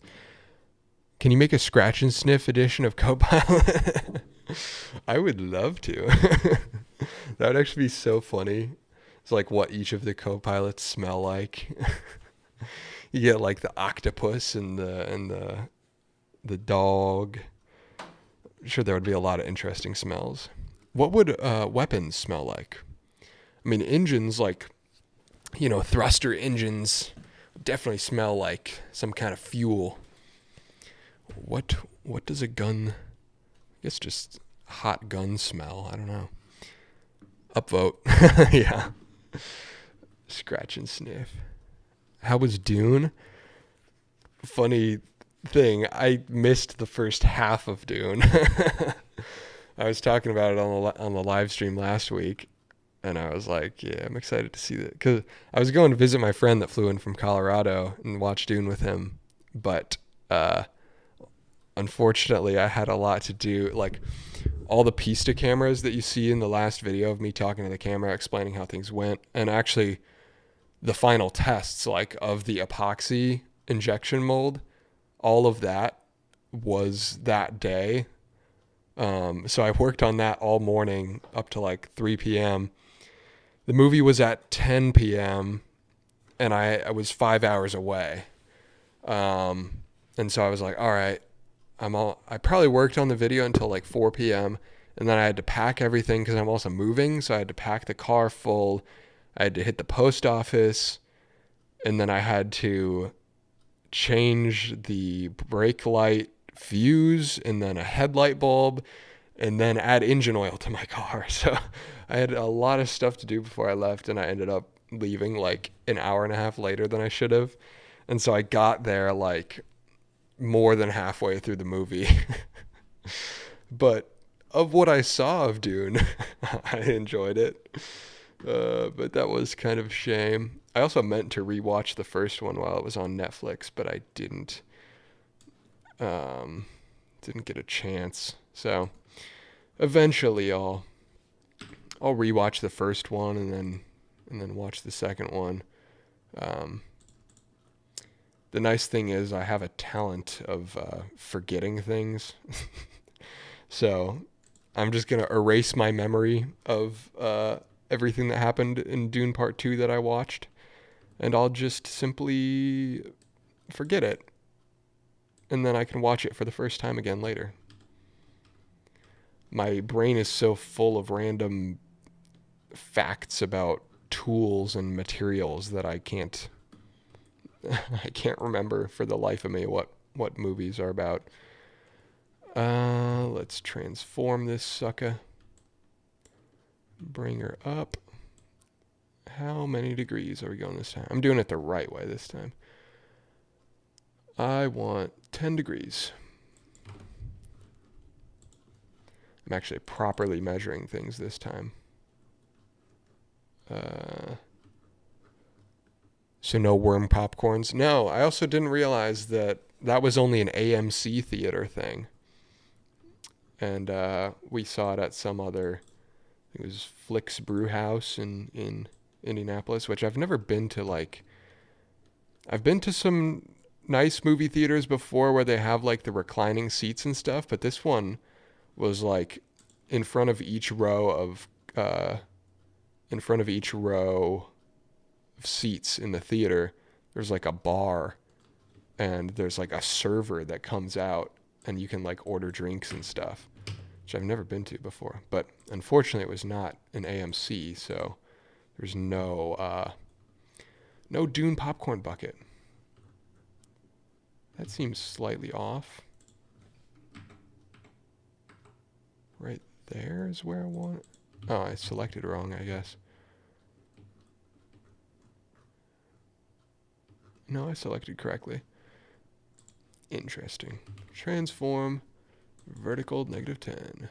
Can you make a scratch and sniff edition of Copilot? I would love to. That would actually be so funny. It's like what each of the Copilots smell like. You get like the octopus and the dog. I'm sure there would be a lot of interesting smells. What would weapons smell like? I mean, engines like, thruster engines definitely smell like some kind of fuel. What does a gun, I guess just hot gun smell? I don't know. Upvote. Yeah. Scratch and sniff. How was Dune? Funny thing, I missed the first half of Dune. I was talking about it on the live stream last week, and I was like, yeah, I'm excited to see that. Because I was going to visit my friend that flew in from Colorado and watch Dune with him, but unfortunately, I had a lot to do. Like, all the pista cameras that you see in the last video of me talking to the camera, explaining how things went, and actually the final tests, like, of the epoxy injection mold, all of that was that day. So I worked on that all morning up to like 3 p.m. The movie was at 10 p.m. and I was 5 hours away. And so I was like, all right, I probably worked on the video until like 4 p.m. And then I had to pack everything because I'm also moving. So I had to pack the car full. I had to hit the post office. And then I had to change the brake light fuse and then a headlight bulb and then add engine oil to my car. So I had a lot of stuff to do before I left, and I ended up leaving like an hour and a half later than I should have. And so I got there like more than halfway through the movie. But of what I saw of Dune, I enjoyed it. But that was kind of a shame. I also meant to rewatch the first one while it was on Netflix, but I didn't. Didn't get a chance. So eventually I'll rewatch the first one and then watch the second one. The nice thing is I have a talent of forgetting things. So I'm just going to erase my memory of everything that happened in Dune Part 2 that I watched, and I'll just simply forget it. And then I can watch it for the first time again later. My brain is so full of random facts about tools and materials that I can't remember for the life of me what movies are about. Let's transform this sucker. Bring her up. How many degrees are we going this time? I'm doing it the right way this time. I want 10 degrees. I'm actually properly measuring things this time. So no worm popcorns. No, I also didn't realize that was only an AMC theater thing. And we saw it at some other, it was Flicks Brew House in Indianapolis, which I've never been to. Like, I've been to some nice movie theaters before where they have like the reclining seats and stuff, but this one was like in front of each row of seats in the theater, there's like a bar, and there's like a server that comes out, and you can like order drinks and stuff, which I've never been to before. But unfortunately, it was not an AMC, so there's no Dune popcorn bucket. That seems slightly off. Right there is where I want it. Oh, I selected wrong, I guess. No, I selected correctly. Interesting. Transform, vertical, -10.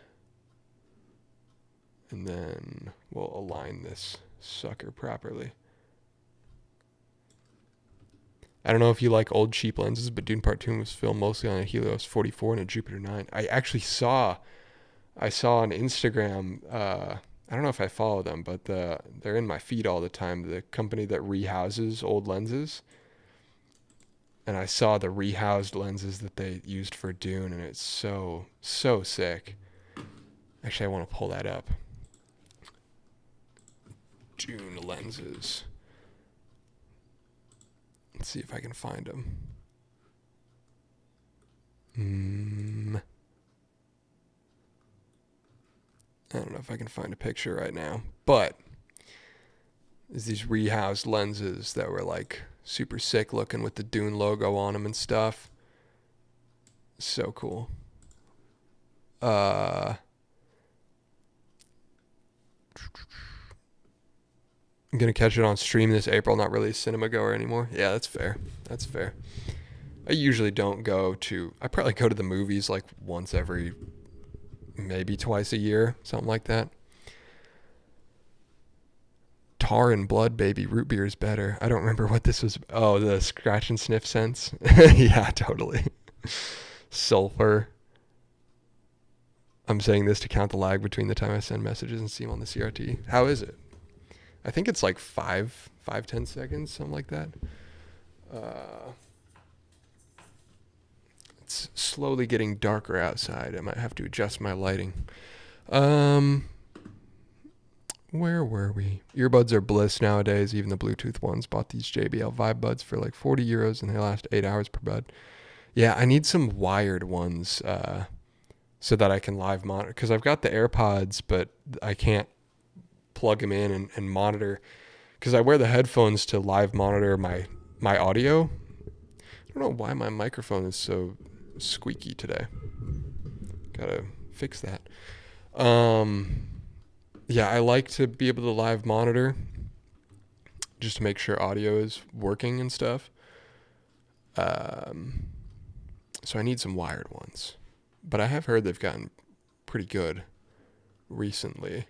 And then we'll align this sucker properly. I don't know if you like old cheap lenses, but Dune Part 2 was filmed mostly on a Helios 44 and a Jupiter 9. I actually saw on Instagram, I don't know if I follow them, but they're in my feed all the time, the company that rehouses old lenses. And I saw the rehoused lenses that they used for Dune, and it's so, so sick. Actually, I want to pull that up. Dune lenses. Let's see if I can find them. I don't know if I can find a picture right now, but there's these rehoused lenses that were like super sick looking with the Dune logo on them and stuff. So cool. I'm gonna catch it on stream this April, not really a cinema goer anymore. Yeah, that's fair. That's fair. I usually don't go to, I probably go to the movies like once every, maybe twice a year, something like that. Tar and Blood, baby. Root beer is better. I don't remember what this was. Oh, the scratch and sniff scents. Yeah, totally. Sulfur. I'm saying this to count the lag between the time I send messages and see them on the CRT. How is it? I think it's like 10 seconds, something like that. It's slowly getting darker outside. I might have to adjust my lighting. Where were we? Earbuds are bliss nowadays. Even the Bluetooth ones. Bought these JBL Vibe Buds for like 40 euros and they last 8 hours per bud. Yeah, I need some wired ones so that I can live monitor. Because I've got the AirPods, but I can't plug them in and monitor. Because I wear the headphones to live monitor my audio. I don't know why my microphone is so squeaky today. Gotta fix that. Yeah, I like to be able to live monitor just to make sure audio is working and stuff. So I need some wired ones. But I have heard they've gotten pretty good recently.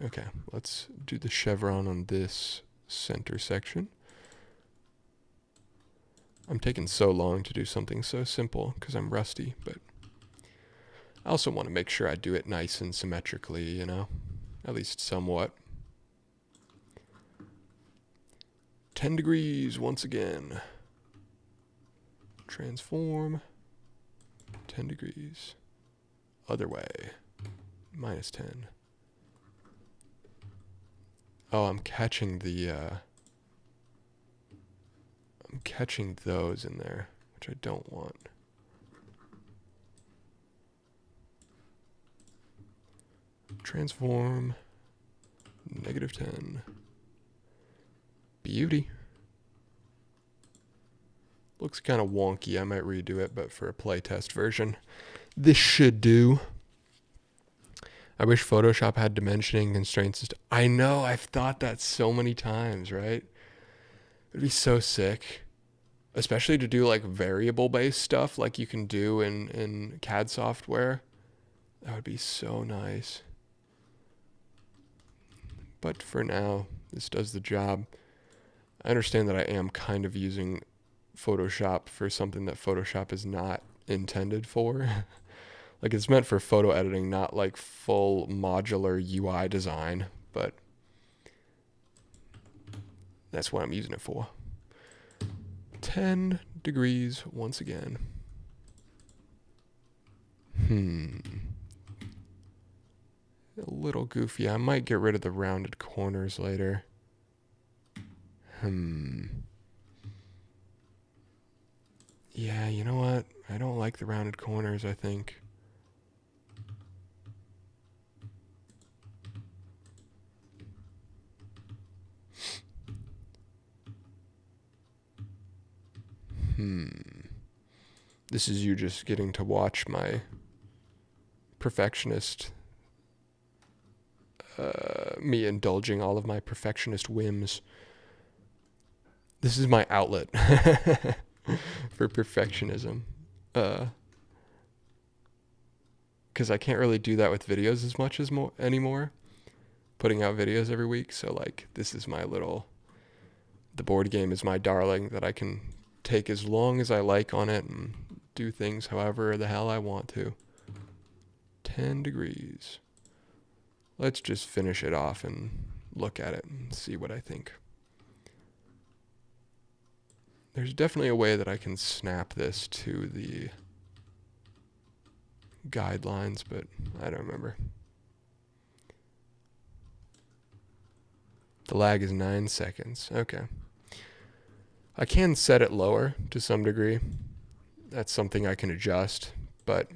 Okay, let's do the chevron on this center section. I'm taking so long to do something so simple because I'm rusty, but I also want to make sure I do it nice and symmetrically, you know, at least somewhat. 10 degrees once again. Transform. 10 degrees. Other way. -10. Oh, I'm catching those in there, which I don't want. Transform. -10. Beauty. Looks kind of wonky. I might redo it, but for a playtest version, this should do. I wish Photoshop had dimensioning constraints. I know, I've thought that so many times, right? It'd be so sick. Especially to do like variable-based stuff like you can do in CAD software. That would be so nice. But for now, this does the job. I understand that I am kind of using Photoshop for something that Photoshop is not intended for. Like it's meant for photo editing, not like full modular UI design, but that's what I'm using it for. 10 degrees once again. A little goofy. I might get rid of the rounded corners later. Yeah, you know what? I don't like the rounded corners, I think. This is you just getting to watch my perfectionist, me indulging all of my perfectionist whims. This is my outlet for perfectionism. Because I can't really do that with videos as much as anymore. Putting out videos every week. So like, this is my little, the board game is my darling that I can take as long as I like on it and do things however the hell I want to. 10 degrees. Let's just finish it off and look at it and see what I think. There's definitely a way that I can snap this to the guidelines, but I don't remember. The lag is 9 seconds. Okay. I can set it lower to some degree. That's something I can adjust, but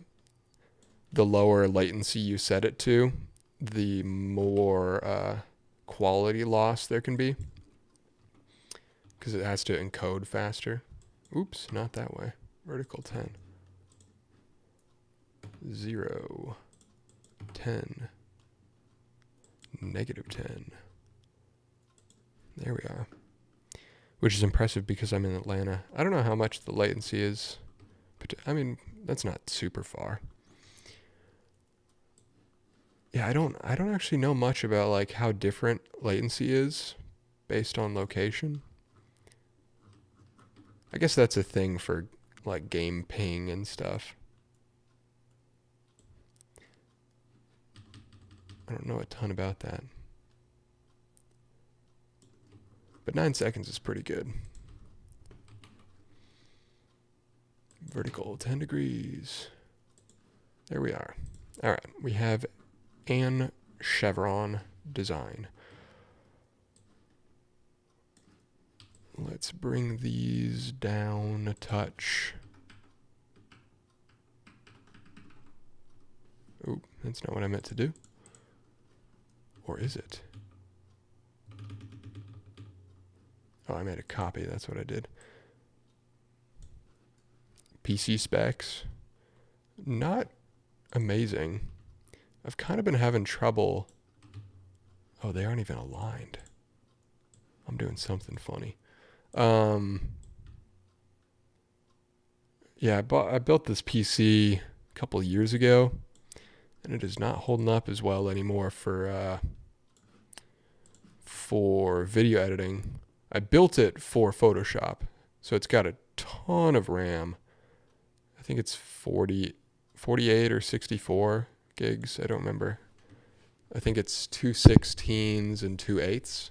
the lower latency you set it to, the more quality loss there can be. Because it has to encode faster. Oops, not that way. Vertical 10. 0. 10. -10. There we are. Which is impressive because I'm in Atlanta. I don't know how much the latency is. But I mean, that's not super far. Yeah, I don't actually know much about like how different latency is based on location. I guess that's a thing for like game ping and stuff. I don't know a ton about that. But 9 seconds is pretty good. Vertical, 10 degrees. There we are. All right, we have an chevron design. Let's bring these down a touch. Oh, that's not what I meant to do. Or is it? Oh, I made a copy. That's what I did. PC specs. Not amazing. I've kind of been having trouble. Oh, they aren't even aligned. I'm doing something funny. Yeah, I built this PC a couple of years ago, and it is not holding up as well anymore for video editing. I built it for Photoshop, so it's got a ton of RAM. I think it's 48 or 64 gigs. I don't remember. I think it's 2 16s and 2 8s.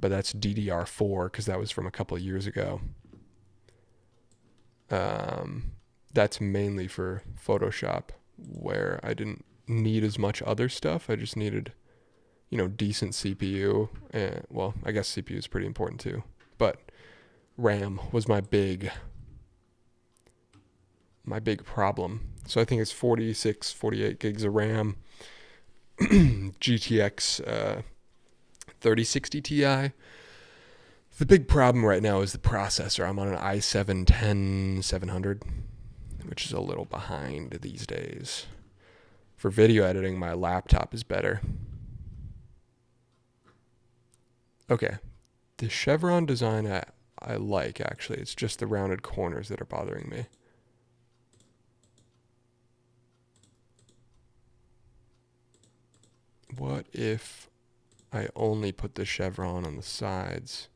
But that's DDR4 because that was from a couple of years ago. That's mainly for Photoshop, where I didn't need as much other stuff. I just needed, decent CPU. Well, I guess CPU is pretty important too. But RAM was my big problem. So I think it's 46, 48 gigs of RAM. GTX 3060 Ti. The big problem right now is the processor. I'm on an i7-10700, which is a little behind these days. For video editing, my laptop is better. Okay. The chevron design I like, actually. It's just the rounded corners that are bothering me. What if I only put the chevron on the sides?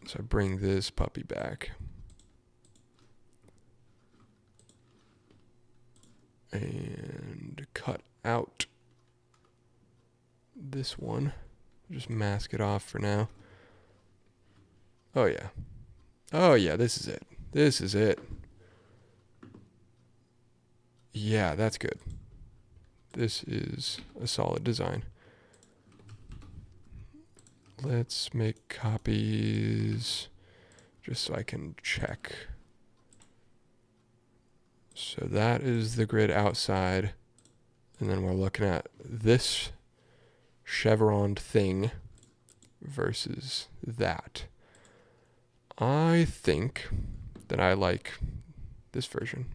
So I bring this puppy back. And cut out this one. Just mask it off for now. Oh yeah. Oh yeah, this is it. This is it. Yeah, that's good. This is a solid design. Let's make copies just so I can check. So that is the grid outside. And then we're looking at this chevron thing versus that. I think that I like this version.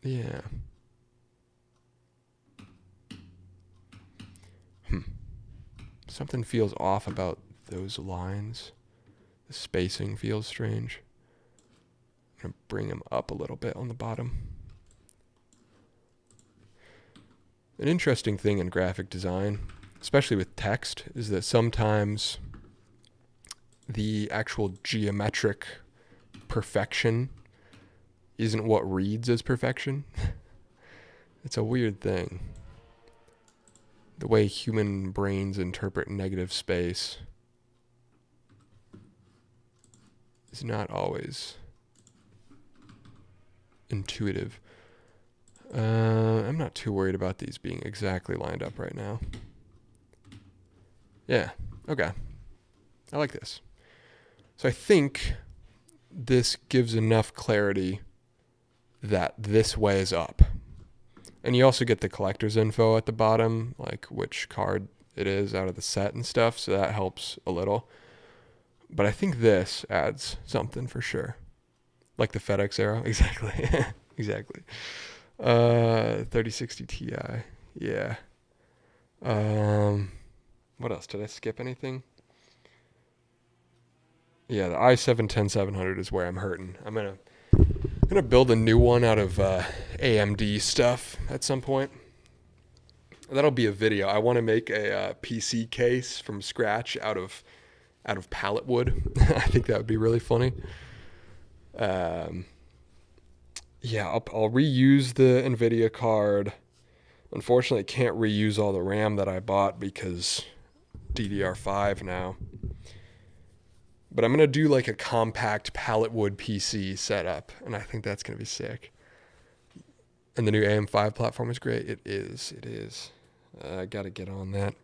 Yeah. Something feels off about those lines. The spacing feels strange. I'm going to bring them up a little bit on the bottom. An interesting thing in graphic design, especially with text, is that sometimes the actual geometric perfection isn't what reads as perfection. It's a weird thing. The way human brains interpret negative space is not always intuitive. I'm not too worried about these being exactly lined up right now. Yeah, okay. I like this. So I think this gives enough clarity that this way is up. And you also get the collector's info at the bottom, like which card it is out of the set and stuff, so that helps a little. But I think this adds something for sure. Like the FedEx arrow. Exactly. Exactly. 3060 Ti. Yeah. What else? Did I skip anything? Yeah, the i7-10700 is where I'm hurting. I'm going to gonna build a new one out of AMD stuff at some point. That'll be a video. I want to make a PC case from scratch out of pallet wood. I think that would be really funny. Yeah, I'll reuse the NVIDIA card. Unfortunately, I can't reuse all the RAM that I bought because DDR5 now. But I'm going to do like a compact pallet wood PC setup, and I think that's going to be sick. And the new AM5 platform is great. It is. I got to get on that.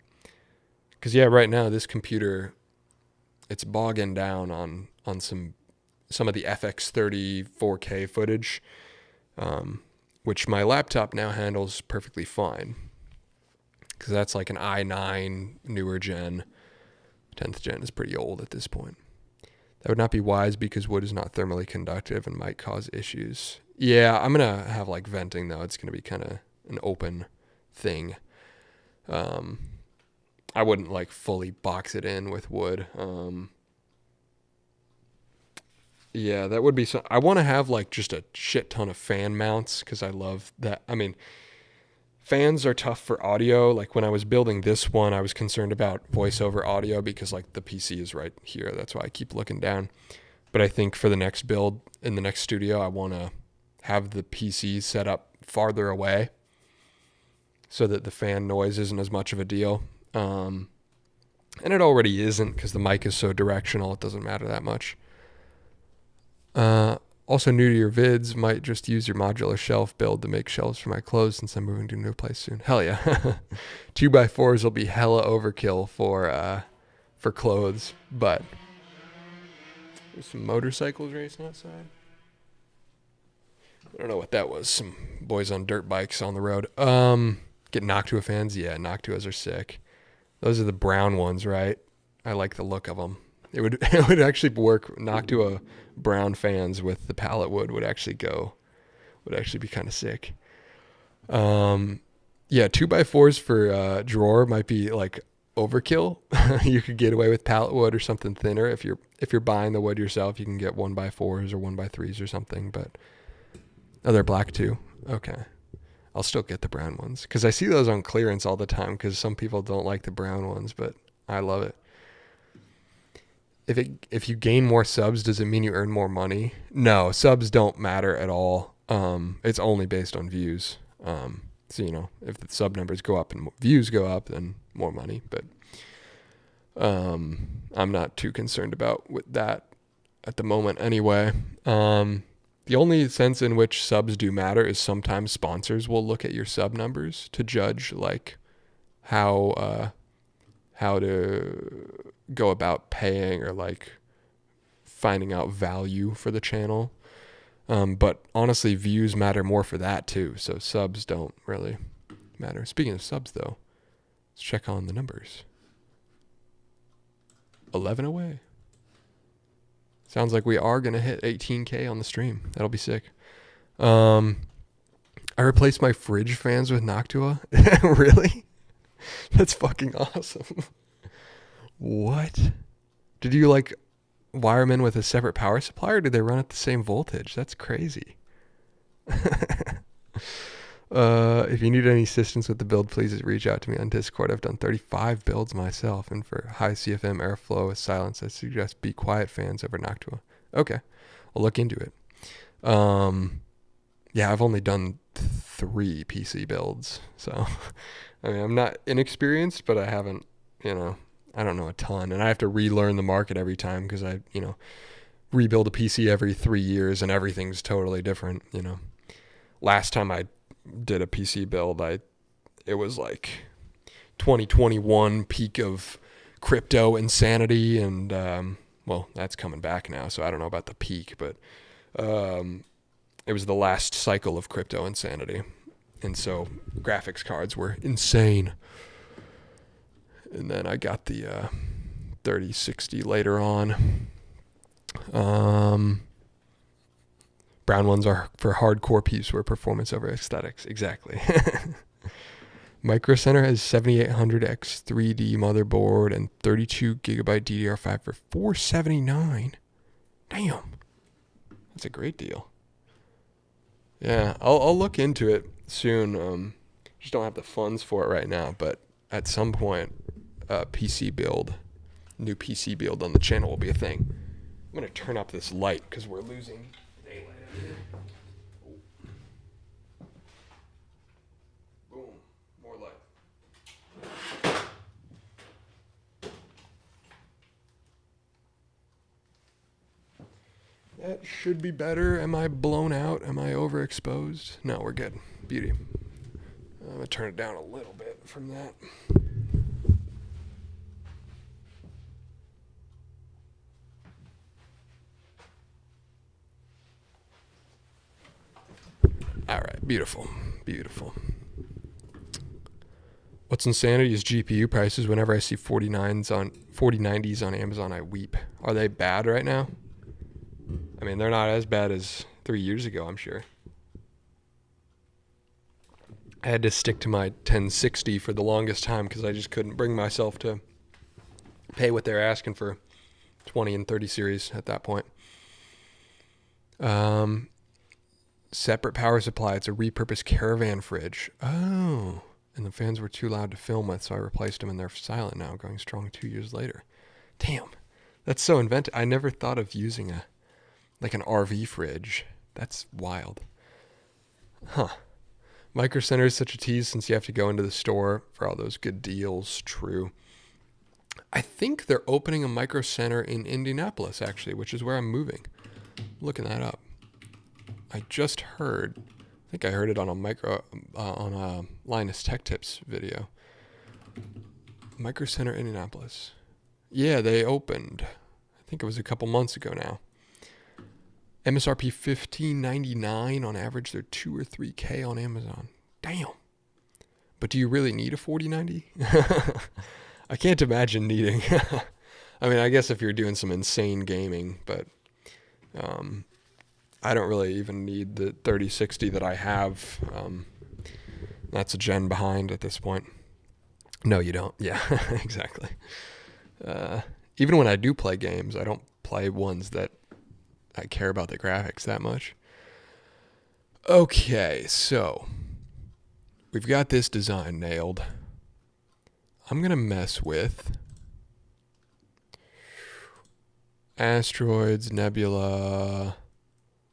Because, yeah, right now this computer, it's bogging down on some of the FX30 4K footage, which my laptop now handles perfectly fine. Because that's like an i9 newer gen. 10th gen is pretty old at this point. That would not be wise because wood is not thermally conductive and might cause issues. Yeah, I'm going to have like venting though. It's going to be kind of an open thing. I wouldn't like fully box it in with wood. Yeah, that would be so. I want to have like just a shit ton of fan mounts because I love that. I mean, fans are tough for audio. Like when I was building this one, I was concerned about voiceover audio because like the PC is right here. That's why I keep looking down. But I think for the next build in the next studio, I want to have the PC set up farther away so that the fan noise isn't as much of a deal. And it already isn't because the mic is so directional. It doesn't matter that much. Also new to your vids, might just use your modular shelf build to make shelves for my clothes since I'm moving to a new place soon. Hell yeah. 2x4s will be hella overkill for clothes, but there's some motorcycles racing outside. I don't know what that was. Some boys on dirt bikes on the road. Get Noctua fans? Yeah, Noctuas are sick. Those are the brown ones, right? I like the look of them. It would actually work. Noctua brown fans with the pallet wood would actually be kind of sick. Yeah, 2x4s for drawer might be like overkill. You could get away with pallet wood or something thinner. If you're buying the wood yourself, you can get 1x4s or 1x3s or something. But they're black too. Okay, I'll still get the brown ones because I see those on clearance all the time. Because some people don't like the brown ones, but I love it. If you gain more subs, does it mean you earn more money? No, subs don't matter at all. It's only based on views. So, if the sub numbers go up and views go up, then more money. But I'm not too concerned about with that at the moment anyway. The only sense in which subs do matter is sometimes sponsors will look at your sub numbers to judge like how to go about paying or like finding out value for the channel. But honestly, views matter more for that too. So subs don't really matter. Speaking of subs though, let's check on the numbers. 11 away. Sounds like we are going to hit 18K on the stream. That'll be sick. I replaced my fridge fans with Noctua. Really? That's fucking awesome. What? Did you like wire them in with a separate power supply or did they run at the same voltage? That's crazy. If you need any assistance with the build, please reach out to me on Discord. I've done 35 builds myself, and for high CFM airflow with silence, I suggest Be Quiet fans over Noctua. Okay, I'll look into it. Yeah, I've only done 3 PC builds, so I mean, I'm not inexperienced, but I haven't, I don't know a ton, and I have to relearn the market every time because I, rebuild a PC every 3 years, and everything's totally different. Last time I did a PC build, it was like 2021 peak of crypto insanity, and well, that's coming back now, so I don't know about the peak, but it was the last cycle of crypto insanity, and so graphics cards were insane. And then I got the 3060 later on. Brown ones are for hardcore peeps where performance over aesthetics. Exactly. Micro Center has 7800X 3D motherboard and 32 gigabyte DDR5 for $479. Damn. That's a great deal. Yeah, I'll look into it soon. Just don't have the funds for it right now, but at some point, PC build, new PC build on the channel will be a thing. I'm gonna turn up this light because we're losing daylight out here. Boom, more light. That should be better. Am I blown out? Am I overexposed? No, we're good. Beauty. I'm gonna turn it down a little bit from that. All right, beautiful, beautiful. What's insanity is GPU prices. Whenever I see 4090s on Amazon, I weep. Are they bad right now? I mean, they're not as bad as 3 years ago, I'm sure. I had to stick to my 1060 for the longest time because I just couldn't bring myself to pay what they're asking for 20 and 30 series at that point. Separate power supply. It's a repurposed caravan fridge. Oh. And the fans were too loud to film with, so I replaced them and they're silent now, going strong 2 years later. Damn. That's so inventive. I never thought of using an RV fridge. That's wild. Huh. Micro Center is such a tease since you have to go into the store for all those good deals. True. I think they're opening a Micro Center in Indianapolis, actually, which is where I'm moving. Looking that up. I just heard. I think I heard it on a Linus Tech Tips video. Micro Center Indianapolis. Yeah, they opened. I think it was a couple months ago now. MSRP $15.99 on average. They're $2 or $3K on Amazon. Damn. But do you really need a 4090? I can't imagine needing. I mean, I guess if you're doing some insane gaming, but I don't really even need the 3060 that I have. That's a gen behind at this point. No, you don't. Yeah, exactly. Even when I do play games, I don't play ones that I care about the graphics that much. Okay, so we've got this design nailed. I'm going to mess with asteroids, nebula,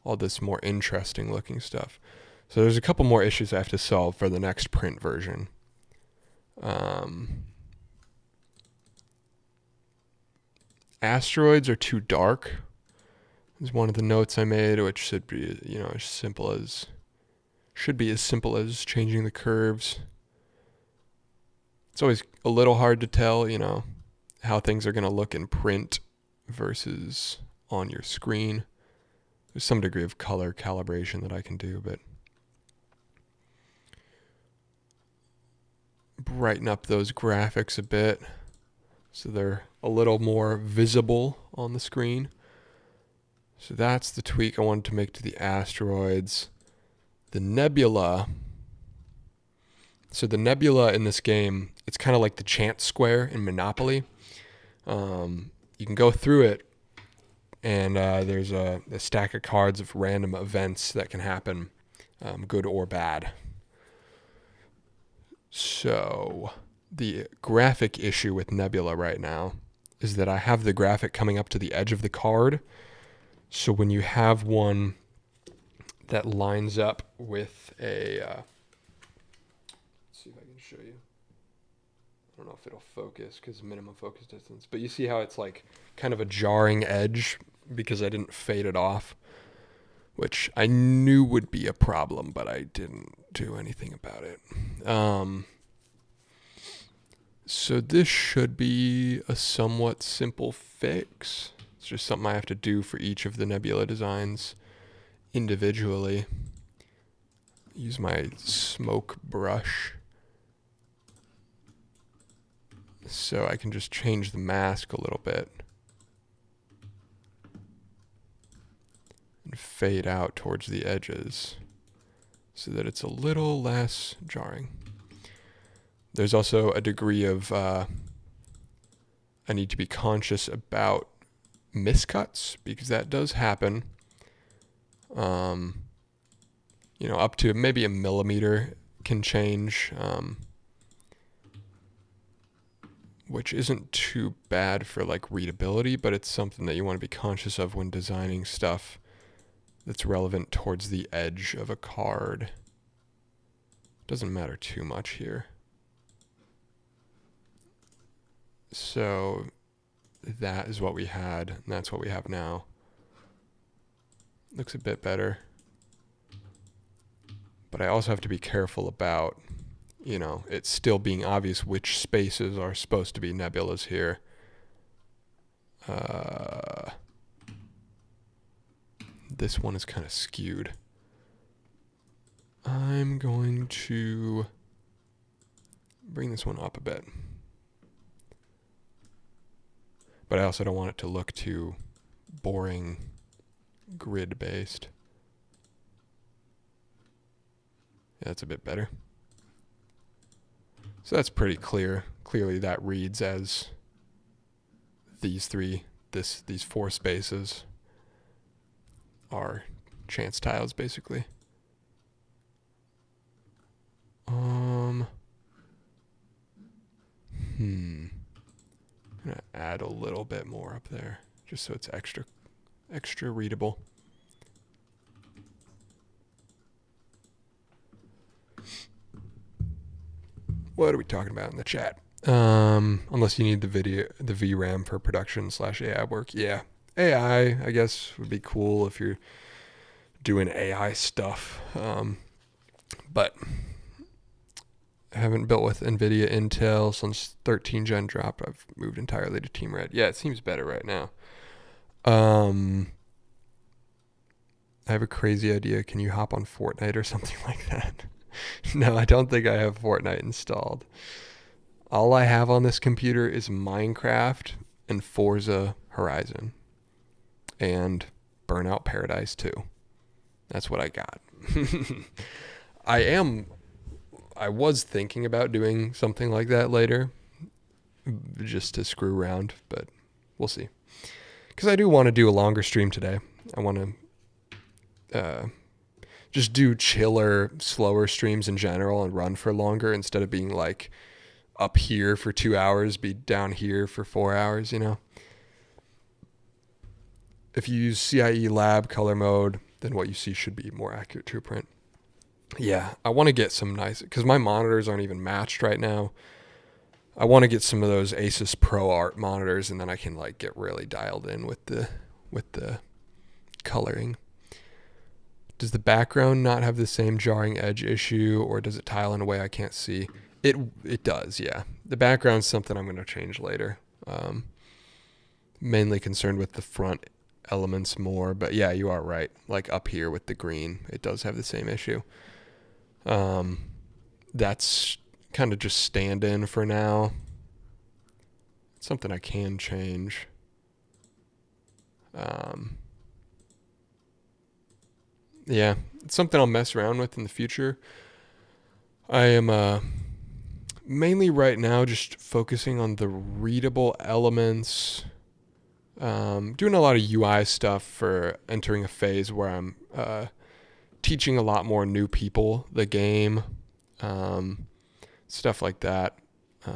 all this more interesting looking stuff. So there's a couple more issues I have to solve for the next print version. Asteroids are too dark. Is one of the notes I made, which should be, should be as simple as changing the curves. It's always a little hard to tell, how things are going to look in print versus on your screen. There's some degree of color calibration that I can do, but brighten up those graphics a bit so they're a little more visible on the screen. So that's the tweak I wanted to make to the asteroids. The nebula. So the nebula in this game, it's kind of like the chance square in Monopoly. You can go through it, and there's a stack of cards of random events that can happen, good or bad. So the graphic issue with Nebula right now is that I have the graphic coming up to the edge of the card. So when you have one that lines up with a... let's see if I can show you. I don't know if it'll focus because minimum focus distance. But you see how it's like kind of a jarring edge because I didn't fade it off, which I knew would be a problem, but I didn't do anything about it. So this should be a somewhat simple fix. It's just something I have to do for each of the nebula designs individually. Use my smoke brush so I can just change the mask a little bit and fade out towards the edges so that it's a little less jarring. There's also a degree of I need to be conscious about miscuts because that does happen. up to maybe a millimeter can change, which isn't too bad for like readability, but it's something that you want to be conscious of when designing stuff that's relevant towards the edge of a card. Doesn't matter too much here. So that is what we had, and that's what we have now. Looks a bit better. But I also have to be careful about, it still being obvious which spaces are supposed to be nebulas here. This one is kind of skewed. I'm going to bring this one up a bit. But I also don't want it to look too boring grid-based. Yeah, that's a bit better. So that's pretty clear. Clearly that reads as these four spaces are chance tiles, basically. I'm gonna add a little bit more up there, just so it's extra readable. What are we talking about in the chat? Unless you need the VRAM for production/AI work. Yeah, AI, I guess, would be cool if you're doing AI stuff. But I haven't built with NVIDIA Intel since 13 Gen dropped. I've moved entirely to Team Red. Yeah, it seems better right now. I have a crazy idea. Can you hop on Fortnite or something like that? No, I don't think I have Fortnite installed. All I have on this computer is Minecraft and Forza Horizon and Burnout Paradise 2. That's what I got. I was thinking about doing something like that later, just to screw around, but we'll see. Because I do want to do a longer stream today. I want to just do chiller, slower streams in general and run for longer instead of being like up here for 2 hours, be down here for 4 hours, If you use CIE lab color mode, then what you see should be more accurate to a print. Yeah, I want to get some nice, because my monitors aren't even matched right now. I want to get some of those Asus ProArt monitors, and then I can like get really dialed in with the coloring. Does the background not have the same jarring edge issue, or does it tile in a way I can't see? It does, yeah. The background's something I'm going to change later. Mainly concerned with the front elements more, but yeah, you are right. Like up here with the green, it does have the same issue. That's kind of just stand-in for now. It's something I can change. Yeah, it's something I'll mess around with in the future. I am mainly right now just focusing on the readable elements. Doing a lot of UI stuff for entering a phase where I'm teaching a lot more new people the game, stuff like that. So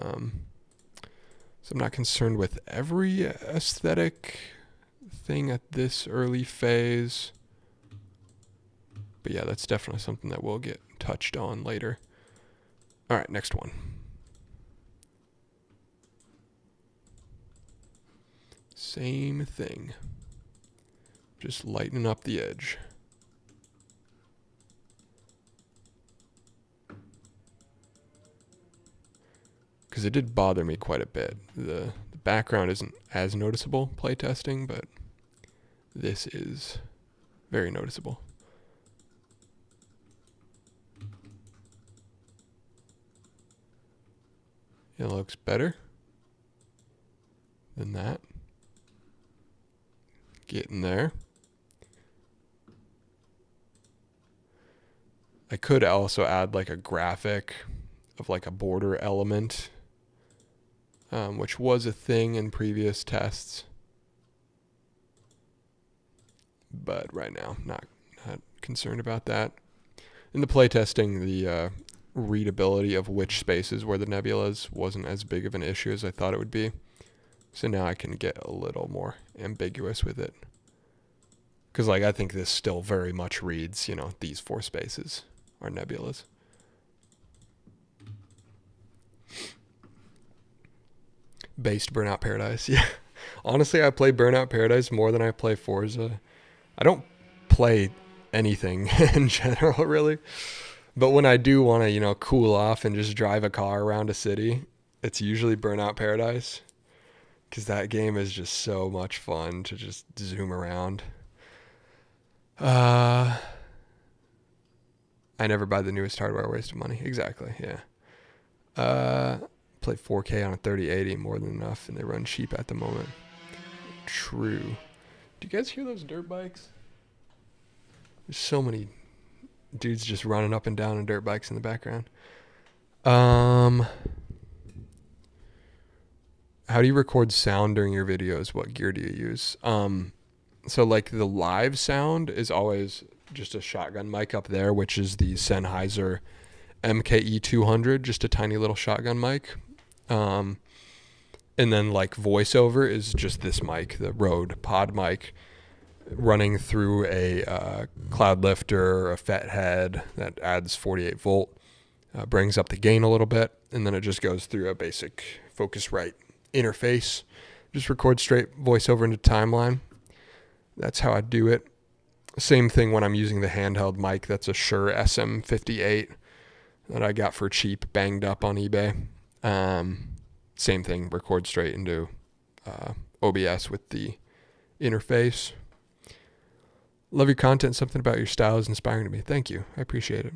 I'm not concerned with every aesthetic thing at this early phase. But yeah, that's definitely something that we'll get touched on later. All right, next one. Same thing. Just lightening up the edge. Because it did bother me quite a bit. The background isn't as noticeable playtesting, but this is very noticeable. It looks better than that. Getting there. I could also add like a graphic of like a border element, which was a thing in previous tests. But right now, not concerned about that. in the playtesting, the readability of which spaces were the nebulas wasn't as big of an issue as I thought it would be. So now I can get a little more ambiguous with it. Because, like, I think this still very much reads, these 4 spaces are nebulas. Based Burnout Paradise, yeah. Honestly, I play Burnout Paradise more than I play Forza. I don't play anything in general, really. But when I do want to, cool off and just drive a car around a city, it's usually Burnout Paradise. Because that game is just so much fun to just zoom around. I never buy the newest hardware, waste of money. Exactly, yeah. Play 4K on a 3080, more than enough, and they run cheap at the moment. True. Do you guys hear those dirt bikes? There's so many dudes just running up and down on dirt bikes in the background. How do you record sound during your videos? What gear do you use? So like the live sound is always just a shotgun mic up there, which is the Sennheiser MKE 200, just a tiny little shotgun mic. And then like voiceover is just this mic, the Rode pod mic, running through a cloud lifter, a FET head that adds 48 volt, brings up the gain a little bit, and then it just goes through a basic Focusrite interface. Just record straight voiceover into timeline. That's how I do it. Same thing when I'm using the handheld mic. That's a Shure SM58 that I got for cheap, banged up on eBay. Same thing, record straight into OBS with the interface. Love your content. Something about your style is inspiring to me. Thank you. I appreciate it.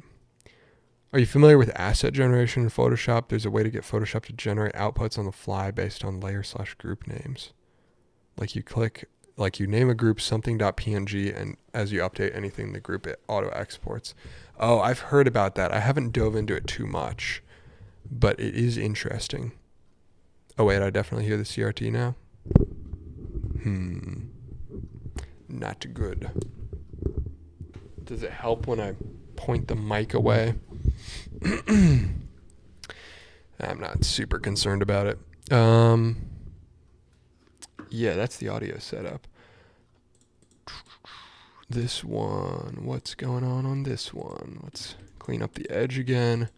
Are you familiar with asset generation in Photoshop? There's a way to get Photoshop to generate outputs on the fly based on layer/group names. Like you name a group something.png, and as you update anything in the group, it auto exports. Oh, I've heard about that. I haven't dove into it too much, but it is interesting. Oh wait, I definitely hear the CRT now. Not good. Does it help when I point the mic away? I'm not super concerned about it. Yeah, that's the audio setup. This one, what's going on this one? Let's clean up the edge again.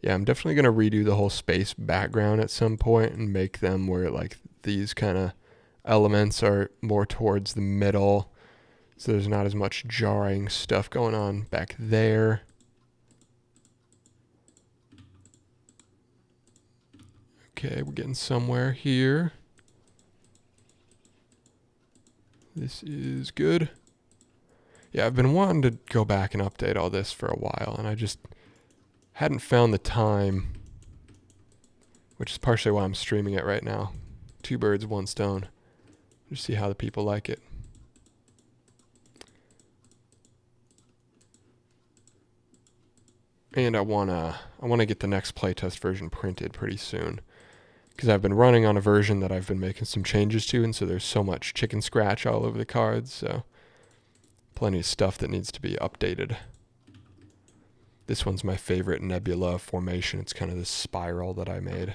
Yeah, I'm definitely going to redo the whole space background at some point and make them where like these kind of elements are more towards the middle, so there's not as much jarring stuff going on back there. Okay, we're getting somewhere here. This is good. Yeah, I've been wanting to go back and update all this for a while, and I just hadn't found the time, which is partially why I'm streaming it right now. 2 birds, 1 stone. Just see how the people like it. And I wanna get the next playtest version printed pretty soon, because I've been running on a version that I've been making some changes to, and so there's so much chicken scratch all over the cards, so plenty of stuff that needs to be updated. This one's my favorite nebula formation. It's kind of this spiral that I made.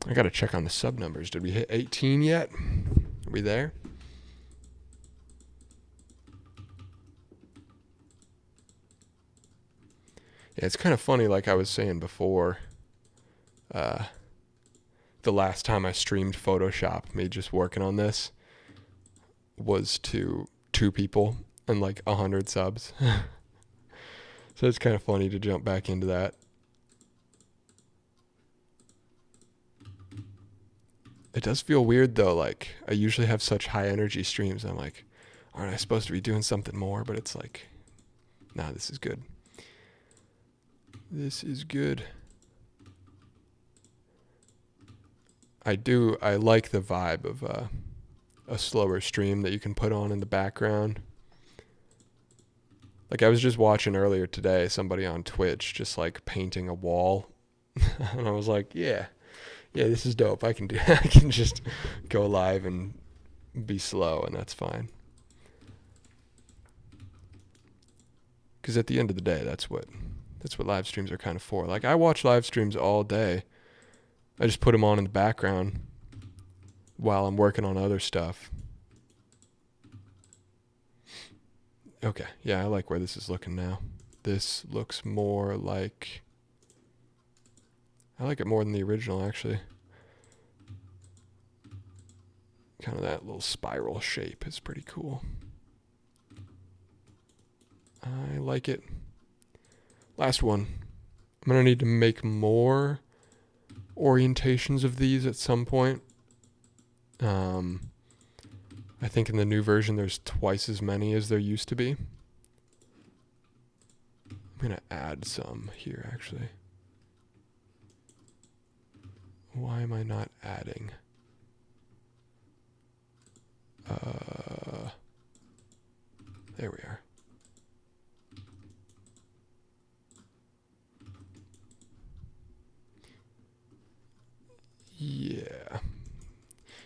I gotta check on the sub numbers. Did we hit 18 yet? Are we there? Yeah, it's kind of funny, like I was saying before, the last time I streamed Photoshop, me just working on this, was to 2 people and like 100 subs. So it's kind of funny to jump back into that. It does feel weird though, like I usually have such high energy streams. I'm like, aren't I supposed to be doing something more? But it's like, nah, this is good. This is good. I like the vibe of a slower stream that you can put on in the background. Like I was just watching earlier today, somebody on Twitch just like painting a wall, and I was like, yeah, this is dope. I can do. I can just go live and be slow, and that's fine. Because at the end of the day, that's what live streams are kind of for. Like I watch live streams all day. I just put them on in the background while I'm working on other stuff. Okay, yeah, I like where this is looking now. This looks more like... I like it more than the original, actually. Kind of that little spiral shape is pretty cool. I like it. Last one. I'm going to need to make more orientations of these at some point. I think in the new version there's twice as many as there used to be. I'm going to add some here, actually. Why am I not adding? There we are.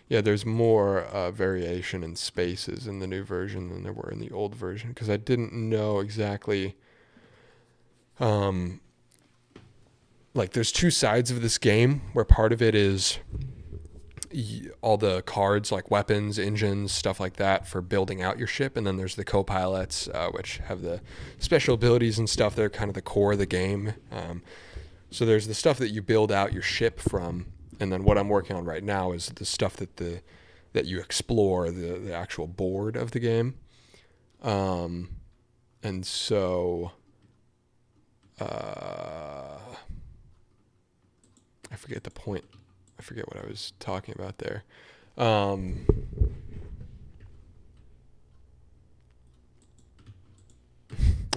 Yeah, there's more variation in spaces in the new version than there were in the old version, because I didn't know exactly... like there's two sides of this game, where part of it is all the cards like weapons, engines, stuff like that for building out your ship, and then there's the co-pilots, which have the special abilities and stuff that are kind of the core of the game. So there's the stuff that you build out your ship from, and then what I'm working on right now is the stuff that you explore, the actual board of the game. And so I forget the point. I forget what I was talking about there. I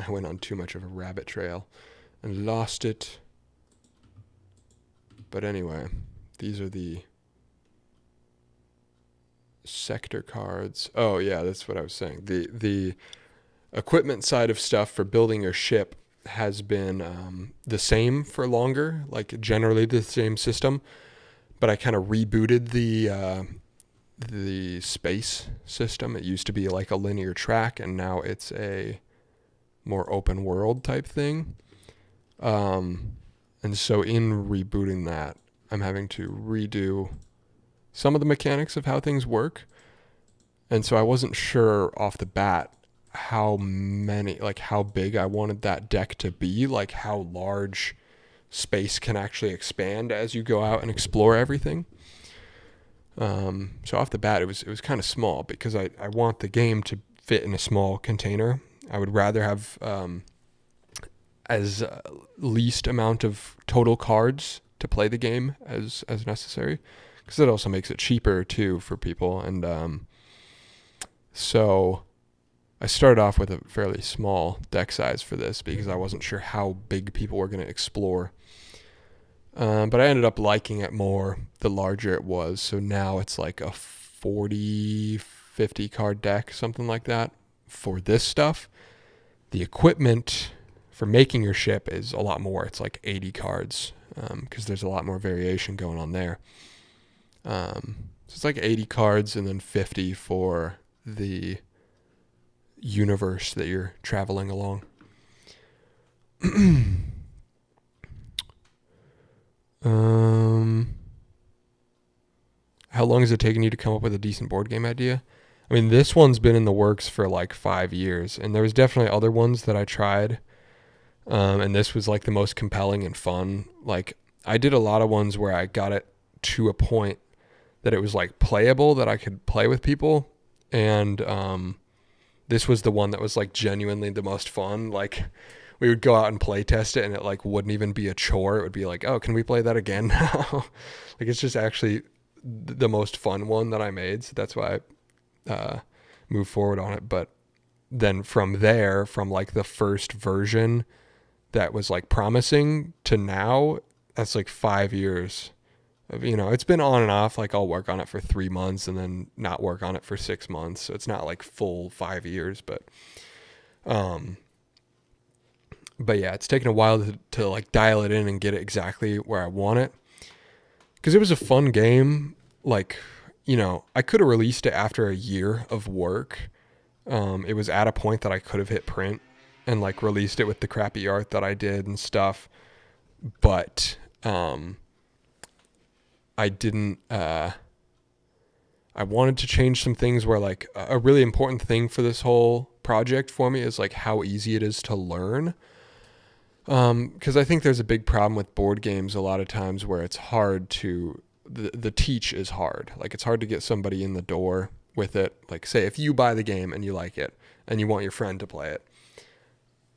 went on too much of a rabbit trail and lost it. But anyway, these are the sector cards. Oh yeah, that's what I was saying. The equipment side of stuff for building your ship has been the same for longer, like generally the same system, but I kind of rebooted the space system. It used to be like a linear track, and now it's a more open world type thing. And so in rebooting that, I'm having to redo some of the mechanics of how things work. And so I wasn't sure off the bat how big I wanted that deck to be, like how large space can actually expand as you go out and explore everything. So off the bat, it was kind of small, because I want the game to fit in a small container. I would rather have as least amount of total cards to play the game as necessary, because it also makes it cheaper too for people. And so I started off with a fairly small deck size for this, because I wasn't sure how big people were going to explore. But I ended up liking it more the larger it was. So now it's like a 40, 50 card deck, something like that for this stuff. The equipment for making your ship is a lot more. It's like 80 cards, because there's a lot more variation going on there. So it's like 80 cards and then 50 for the universe that you're traveling along. How long has it taken you to come up with a decent board game idea? I mean, this one's been in the works for like 5 years, and there was definitely other ones that I tried. And this was like the most compelling and fun. Like I did a lot of ones where I got it to a point that it was like playable, that I could play with people. And, this was the one that was like genuinely the most fun. Like we would go out and play test it, and it like wouldn't even be a chore. It would be like, oh, can we play that again now? Like it's just actually the most fun one that I made. So that's why I moved forward on it. But then from there, from like the first version that was like promising to now, that's like 5 years of, it's been on and off. Like I'll work on it for 3 months and then not work on it for 6 months. So it's not like full 5 years, but But yeah, it's taken a while to like dial it in and get it exactly where I want it. Because it was a fun game. Like, I could have released it after a year of work. It was at a point that I could have hit print and like released it with the crappy art that I did and stuff. But I didn't. I wanted to change some things where like a really important thing for this whole project for me is like how easy it is to learn. Because I think there's a big problem with board games a lot of times where it's hard to the teach is hard. Like it's hard to get somebody in the door with it. Like say if you buy the game and you like it and you want your friend to play it,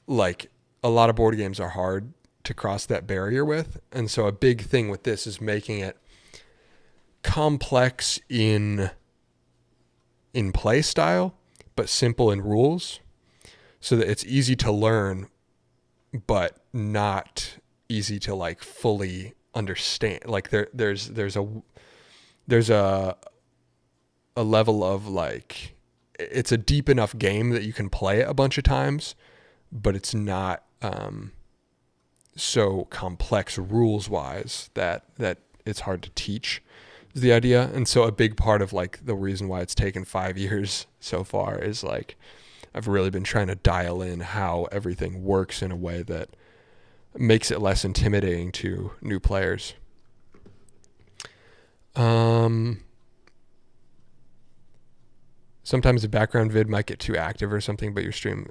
like a lot of board games are hard to cross that barrier with. And so a big thing with this is making it complex in play style, but simple in rules so that it's easy to learn, but not easy to like fully understand. Like there's a level of like, it's a deep enough game that you can play it a bunch of times, but it's not so complex rules wise that it's hard to teach is the idea. And so a big part of like the reason why it's taken 5 years so far is like I've really been trying to dial in how everything works in a way that makes it less intimidating to new players. Sometimes the background vid might get too active or something, but your stream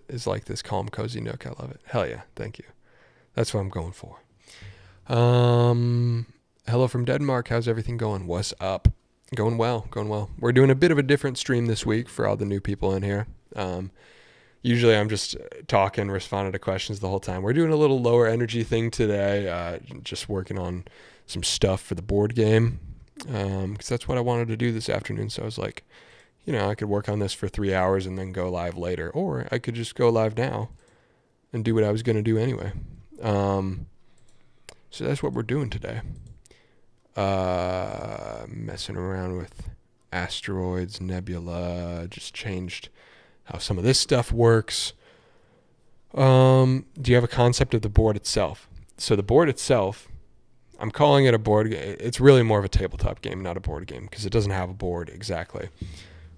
is like this calm, cozy nook. I love it. Hell yeah. Thank you. That's what I'm going for. Hello from Denmark. How's everything going? What's up? Going well. We're doing a bit of a different stream this week for all the new people in here. Usually I'm just talking, responding to questions the whole time. We're doing a little lower energy thing today. Just working on some stuff for the board game. Because that's what I wanted to do this afternoon. So I was like, I could work on this for 3 hours and then go live later. Or I could just go live now and do what I was going to do anyway. So that's what we're doing today. Messing around with asteroids, nebula, just changed how some of this stuff works. Do you have a concept of the board itself? So the board itself, I'm calling it a board game. It's really more of a tabletop game, not a board game, because it doesn't have a board exactly.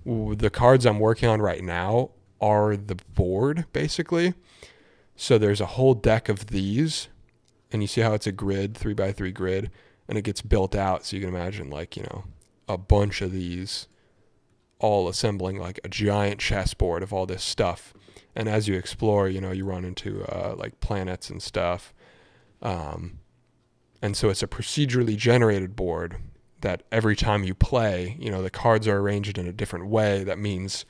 The cards I'm working on right now are the board, basically. So there's a whole deck of these, and you see how it's a grid, 3x3 grid, and it gets built out. So you can imagine like, a bunch of these all assembling like a giant chessboard of all this stuff. And as you explore, you run into like planets and stuff. And so it's a procedurally generated board that every time you play, the cards are arranged in a different way. That means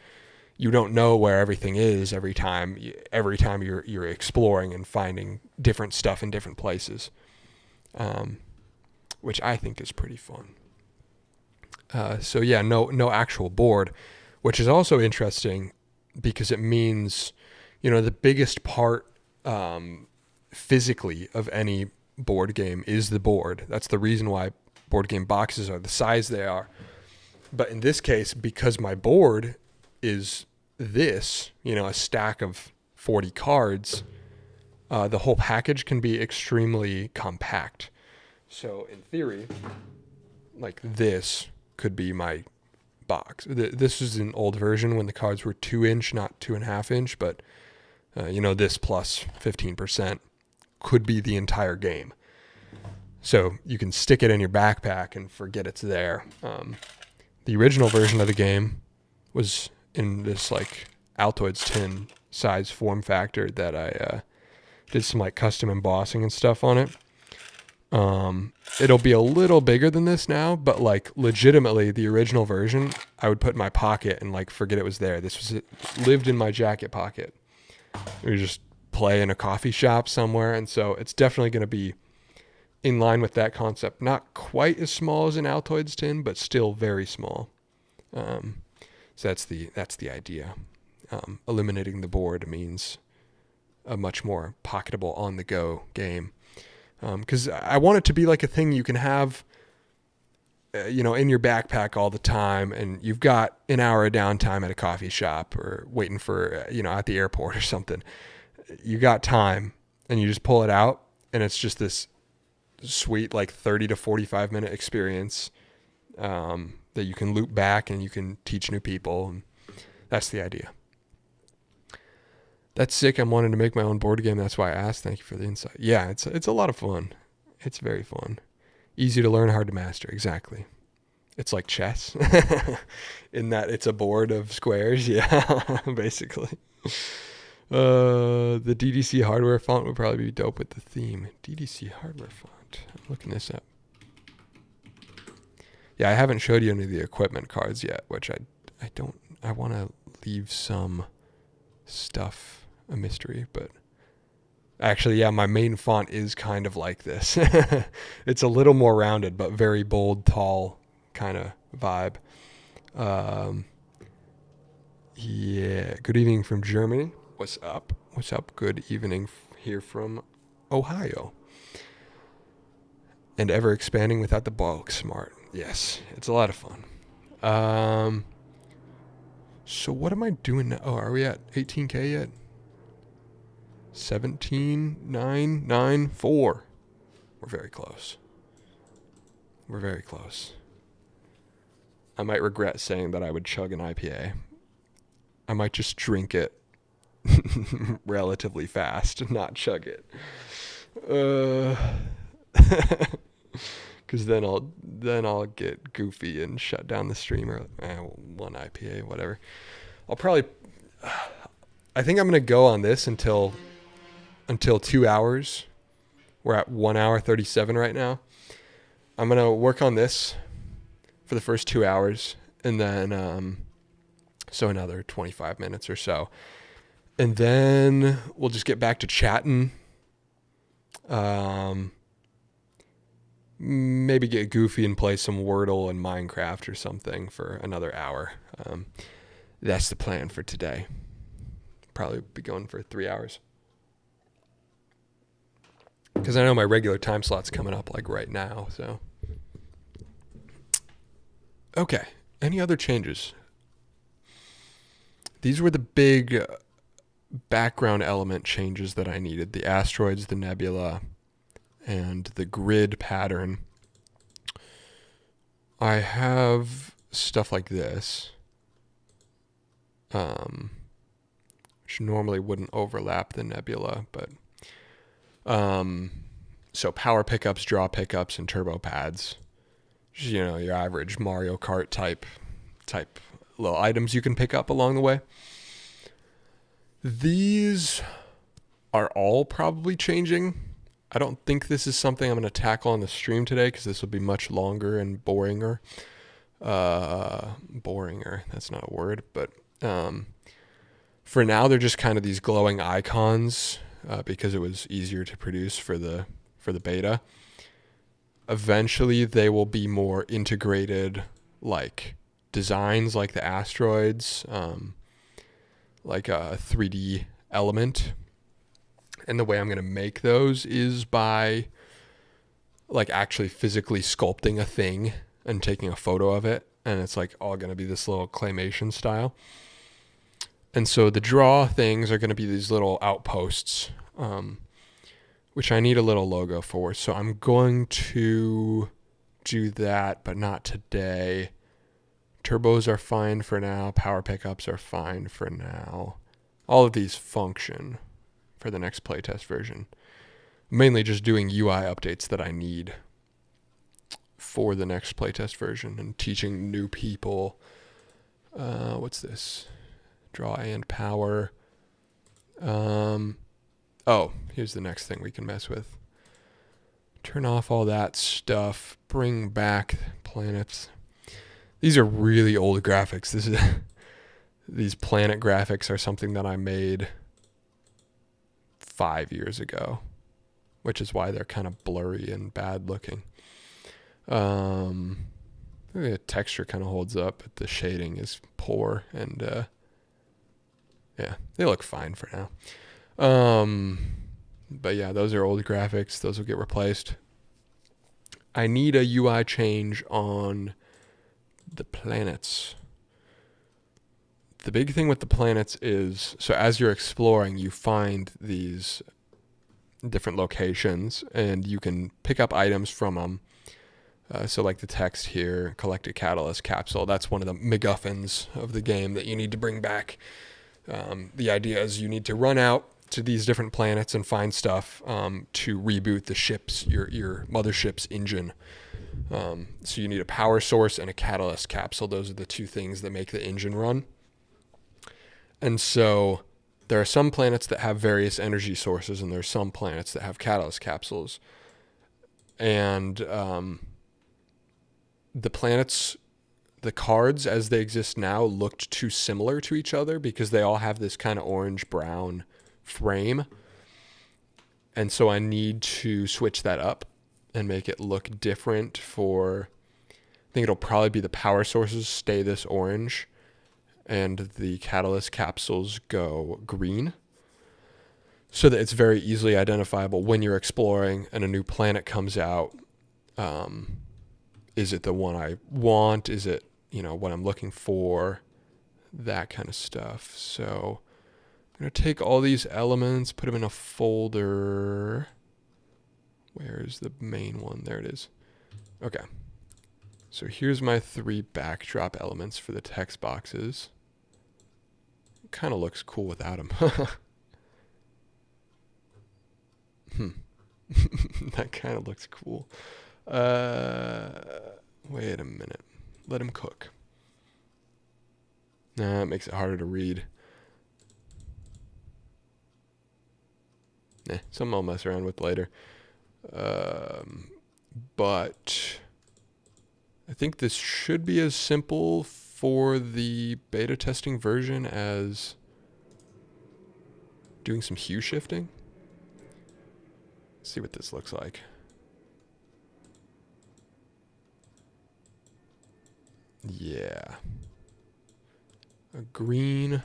you don't know where everything is every time you're exploring and finding different stuff in different places, which I think is pretty fun. So yeah, no actual board, which is also interesting because it means, the biggest part physically of any board game is the board. That's the reason why board game boxes are the size they are. But in this case, because my board is this, a stack of 40 cards, the whole package can be extremely compact. So in theory, like this could be my box. This is an old version when the cards were 2-inch, not 2.5-inch, but this plus 15% could be the entire game. So you can stick it in your backpack and forget it's there. The original version of the game was in this like Altoids tin size form factor that I did some like custom embossing and stuff on it. It'll be a little bigger than this now, but like legitimately the original version I would put in my pocket and like forget it was there. This was it lived in my jacket pocket. We just play in a coffee shop somewhere, and so it's definitely going to be in line with that concept. Not quite as small as an Altoids tin, but still very small. So that's the idea. Eliminating the board means a much more pocketable on-the-go game. Because I want it to be like a thing you can have, in your backpack all the time, and you've got an hour of downtime at a coffee shop or waiting for, at the airport or something. you got time and you just pull it out, and it's just this sweet, like 30 to 45 minute experience that you can loop back and you can teach new people. And that's the idea. That's sick. I'm wanting to make my own board game. That's why I asked. Thank you for the insight. Yeah, it's a lot of fun. It's very fun. Easy to learn, hard to master. Exactly. It's like chess in that it's a board of squares. Yeah, basically. The DDC hardware font would probably be dope with the theme. DDC hardware font. I'm looking this up. Yeah, I haven't showed you any of the equipment cards yet, which I want to leave some stuff a mystery, but actually, yeah, my main font is kind of like this. It's a little more rounded, but very bold, tall kind of vibe. Yeah, good evening from Germany. What's up? What's up? Good evening here from Ohio. And ever expanding without the bulk. Smart. Yes, it's a lot of fun. So what am I doing now? Oh, are we at 18K yet? 17,994. We're very close. We're very close. I might regret saying that I would chug an IPA. I might just drink it relatively fast and not chug it. Because then I'll get goofy and shut down the stream, or one IPA, whatever. I think I'm gonna go on this until 2 hours. We're at 1 hour 37 right now. I'm gonna work on this for the first 2 hours, and then so another 25 minutes or so, and then we'll just get back to chatting. Maybe get goofy and play some Wordle and Minecraft or something for another hour. That's the plan for today. Probably be going for 3 hours. Because I know my regular time slot's coming up like right now, so. Okay, any other changes? These were the big background element changes that I needed. The asteroids, the nebula, and the grid pattern. I have stuff like this, which normally wouldn't overlap the nebula, but so power pickups, draw pickups, and turbo pads. You know, your average Mario Kart type little items you can pick up along the way. These are all probably changing. I don't think this is something I'm going to tackle on the stream today, because this will be much longer and boringer. Boringer, that's not a word, but for now they're just kind of these glowing icons because it was easier to produce for the beta. Eventually they will be more integrated, like designs, like the asteroids, like a 3D element. And the way I'm going to make those is by like actually physically sculpting a thing and taking a photo of it. And it's like all going to be this little claymation style. And so the draw things are going to be these little outposts, which I need a little logo for. So I'm going to do that, but not today. Turbos are fine for now. Power pickups are fine for now. All of these function for the next playtest version. Mainly just doing UI updates that I need for the next playtest version and teaching new people. What's this? Draw and power. Oh, here's the next thing we can mess with. Turn off all that stuff. Bring back planets. These are really old graphics. These planet graphics are something that I made 5 years ago, which is why they're kind of blurry and bad looking. The texture kind of holds up, but the shading is poor, and yeah, they look fine for now. But yeah, those are old graphics. Those will get replaced. I need a UI change on the planets. the big thing with the planets is, so as you're exploring, you find these different locations and you can pick up items from them. So like the text here, collect a catalyst capsule. That's one of the MacGuffins of the game that you need to bring back. The idea is you need to run out to these different planets and find stuff to reboot the ship's, your mothership's engine. So you need a power source and a catalyst capsule. Those are the two things that make the engine run. And so there are some planets that have various energy sources, and there are some planets that have catalyst capsules. And the planets, the cards as they exist now looked too similar to each other because they all have this kind of orange-brown frame. And so I need to switch that up and make it look different for, I think it'll probably be the power sources stay this orange and the catalyst capsules go green, so that it's very easily identifiable when you're exploring and a new planet comes out. Is it the one I want? Is it, what I'm looking for? That kind of stuff. So I'm going to take all these elements, put them in a folder. Where's the main one? There it is. Okay. So here's my 3 backdrop elements for the text boxes. Kind of looks cool without them. That kind of looks cool. Wait a minute. Let him cook. Nah, it makes it harder to read. Something I'll mess around with later. But I think this should be as simple for the beta testing version as doing some hue shifting. Let's see what this looks like. Yeah. A green.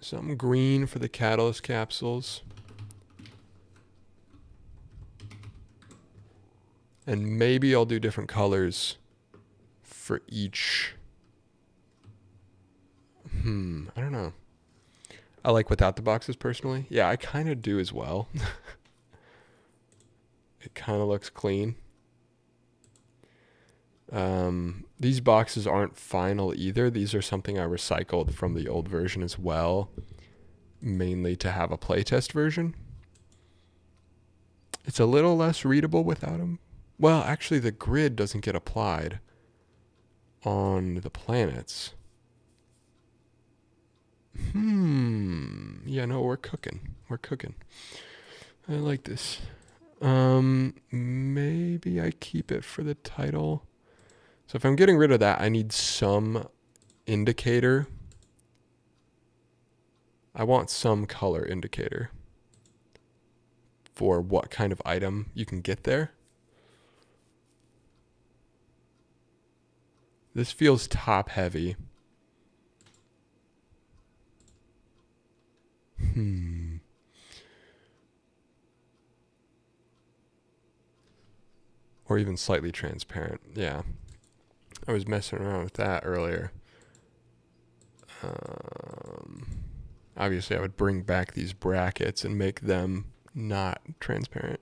Some green for the catalyst capsules. And maybe I'll do different colors for each. I don't know. I like without the boxes personally. Yeah, I kind of do as well. It kind of looks clean. These boxes aren't final either. These are something I recycled from the old version as well, mainly to have a playtest version. It's a little less readable without them. Well, actually, the grid doesn't get applied on the planets. Yeah, no, we're cooking. We're cooking. I like this. Maybe I keep it for the title. So if I'm getting rid of that, I need some indicator. I want some color indicator for what kind of item you can get there. This feels top heavy. Or even slightly transparent. Yeah. I was messing around with that earlier. Obviously, I would bring back these brackets and make them not transparent.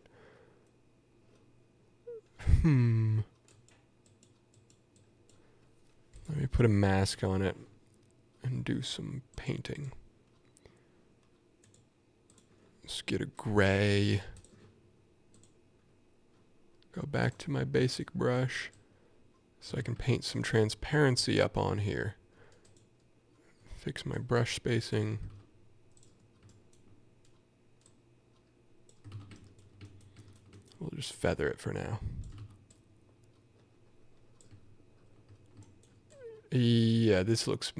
Let me put a mask on it and do some painting. Let's get a gray. Go back to my basic brush so I can paint some transparency up on here. Fix my brush spacing. We'll just feather it for now. Yeah, this looks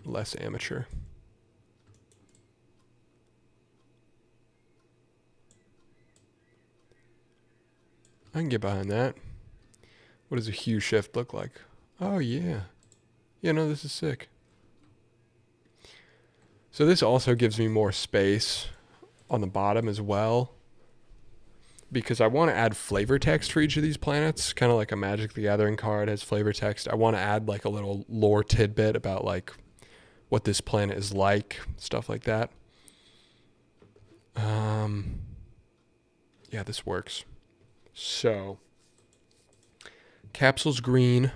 less amateur. I can get behind that. What does a hue shift look like? Oh, yeah. Yeah, no, this is sick. So this also gives me more space on the bottom as well. because I want to add flavor text for each of these planets, kind of like a Magic the Gathering card has flavor text. I want to add like a little lore tidbit about like what this planet is like, stuff like that. Yeah, this works. So, capsule's green.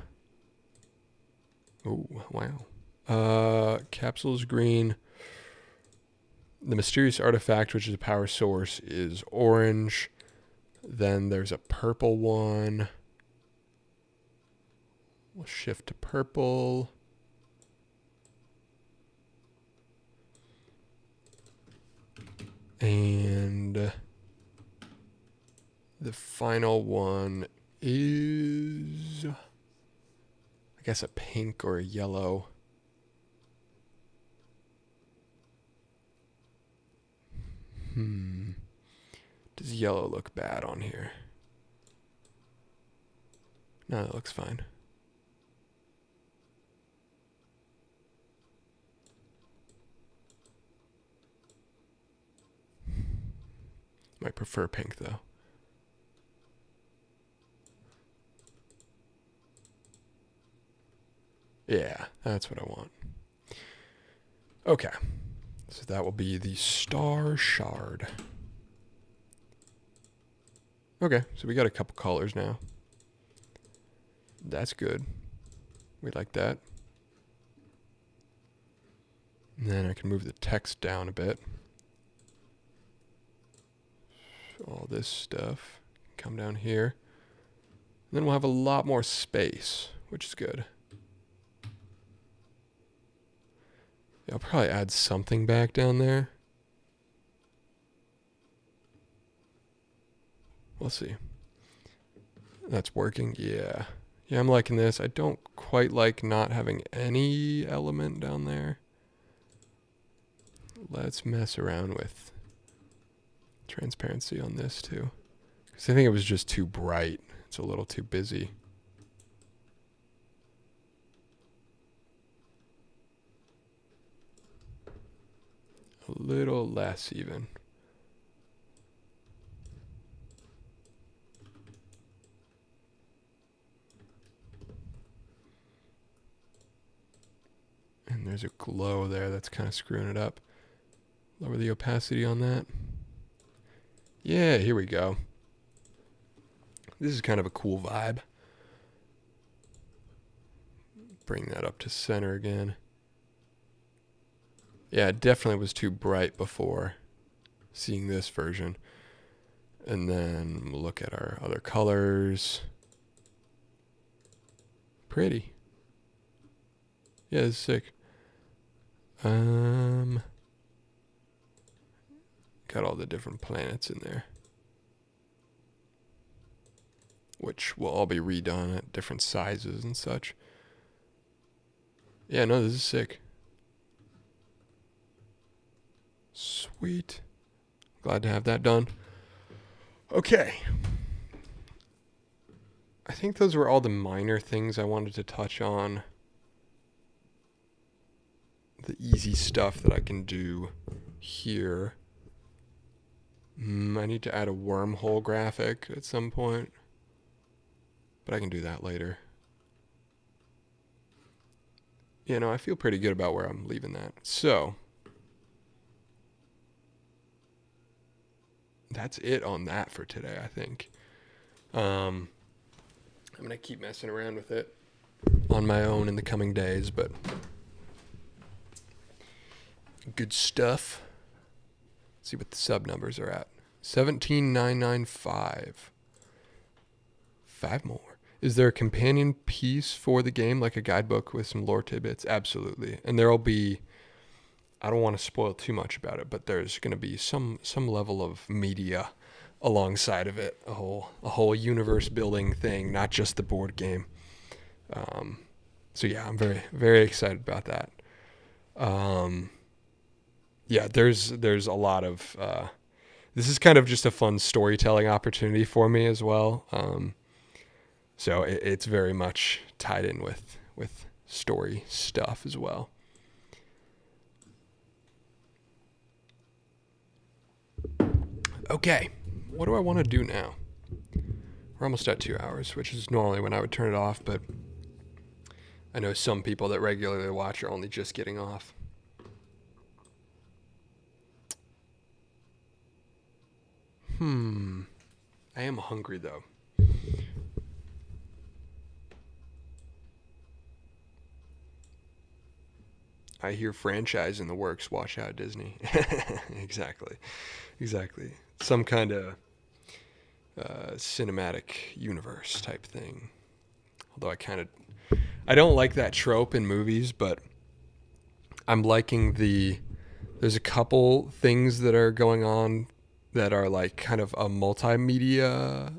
Oh, wow. Capsule's green. The mysterious artifact, which is a power source, is orange. Then there's a purple one. We'll shift to purple. And the final one is, I guess, a pink or a yellow. Does yellow look bad on here? No, that looks fine. Might prefer pink though. Yeah, that's what I want. Okay. So that will be the Star Shard. Okay, so we got a couple colors now. That's good. We like that. And then I can move the text down a bit. All this stuff. Come down here. And then we'll have a lot more space, which is good. Yeah, I'll probably add something back down there. We'll see. That's working. Yeah. Yeah, I'm liking this. I don't quite like not having any element down there. Let's mess around with transparency on this too. Because I think it was just too bright. It's a little too busy. A little less even. And there's a glow there that's kind of screwing it up. Lower the opacity on that. Yeah, here we go. This is kind of a cool vibe. Bring that up to center again. Yeah, it definitely was too bright before seeing this version. And then we'll look at our other colors. Pretty. Yeah, this is sick. Got all the different planets in there, which will all be redone at different sizes and such. Yeah, no, this is sick. Sweet. Glad to have that done. Okay. I think those were all the minor things I wanted to touch on. The easy stuff that I can do here. I need to add a wormhole graphic at some point, but I can do that later. Yeah, no, I feel pretty good about where I'm leaving that. So, that's it on that for today, I think. I'm going to keep messing around with it on my own in the coming days, but good stuff. Let's see what the sub numbers are at. 17,995. 5 more. Is there a companion piece for the game, like a guidebook with some lore tidbits? Absolutely. And there'll be, I don't want to spoil too much about it, but there's going to be some level of media alongside of it, a whole universe building thing, not just the board game. So yeah, I'm very, very excited about that. Yeah, there's a lot of, this is kind of just a fun storytelling opportunity for me as well. So it's very much tied in with story stuff as well. Okay, what do I want to do now? We're almost at 2 hours, which is normally when I would turn it off, but I know some people that regularly watch are only just getting off. I am hungry, though. I hear franchise in the works. Watch out, Disney. Exactly. Some kind of cinematic universe type thing. Although I don't like that trope in movies, but I'm liking there's a couple things that are going on that are like kind of a multimedia,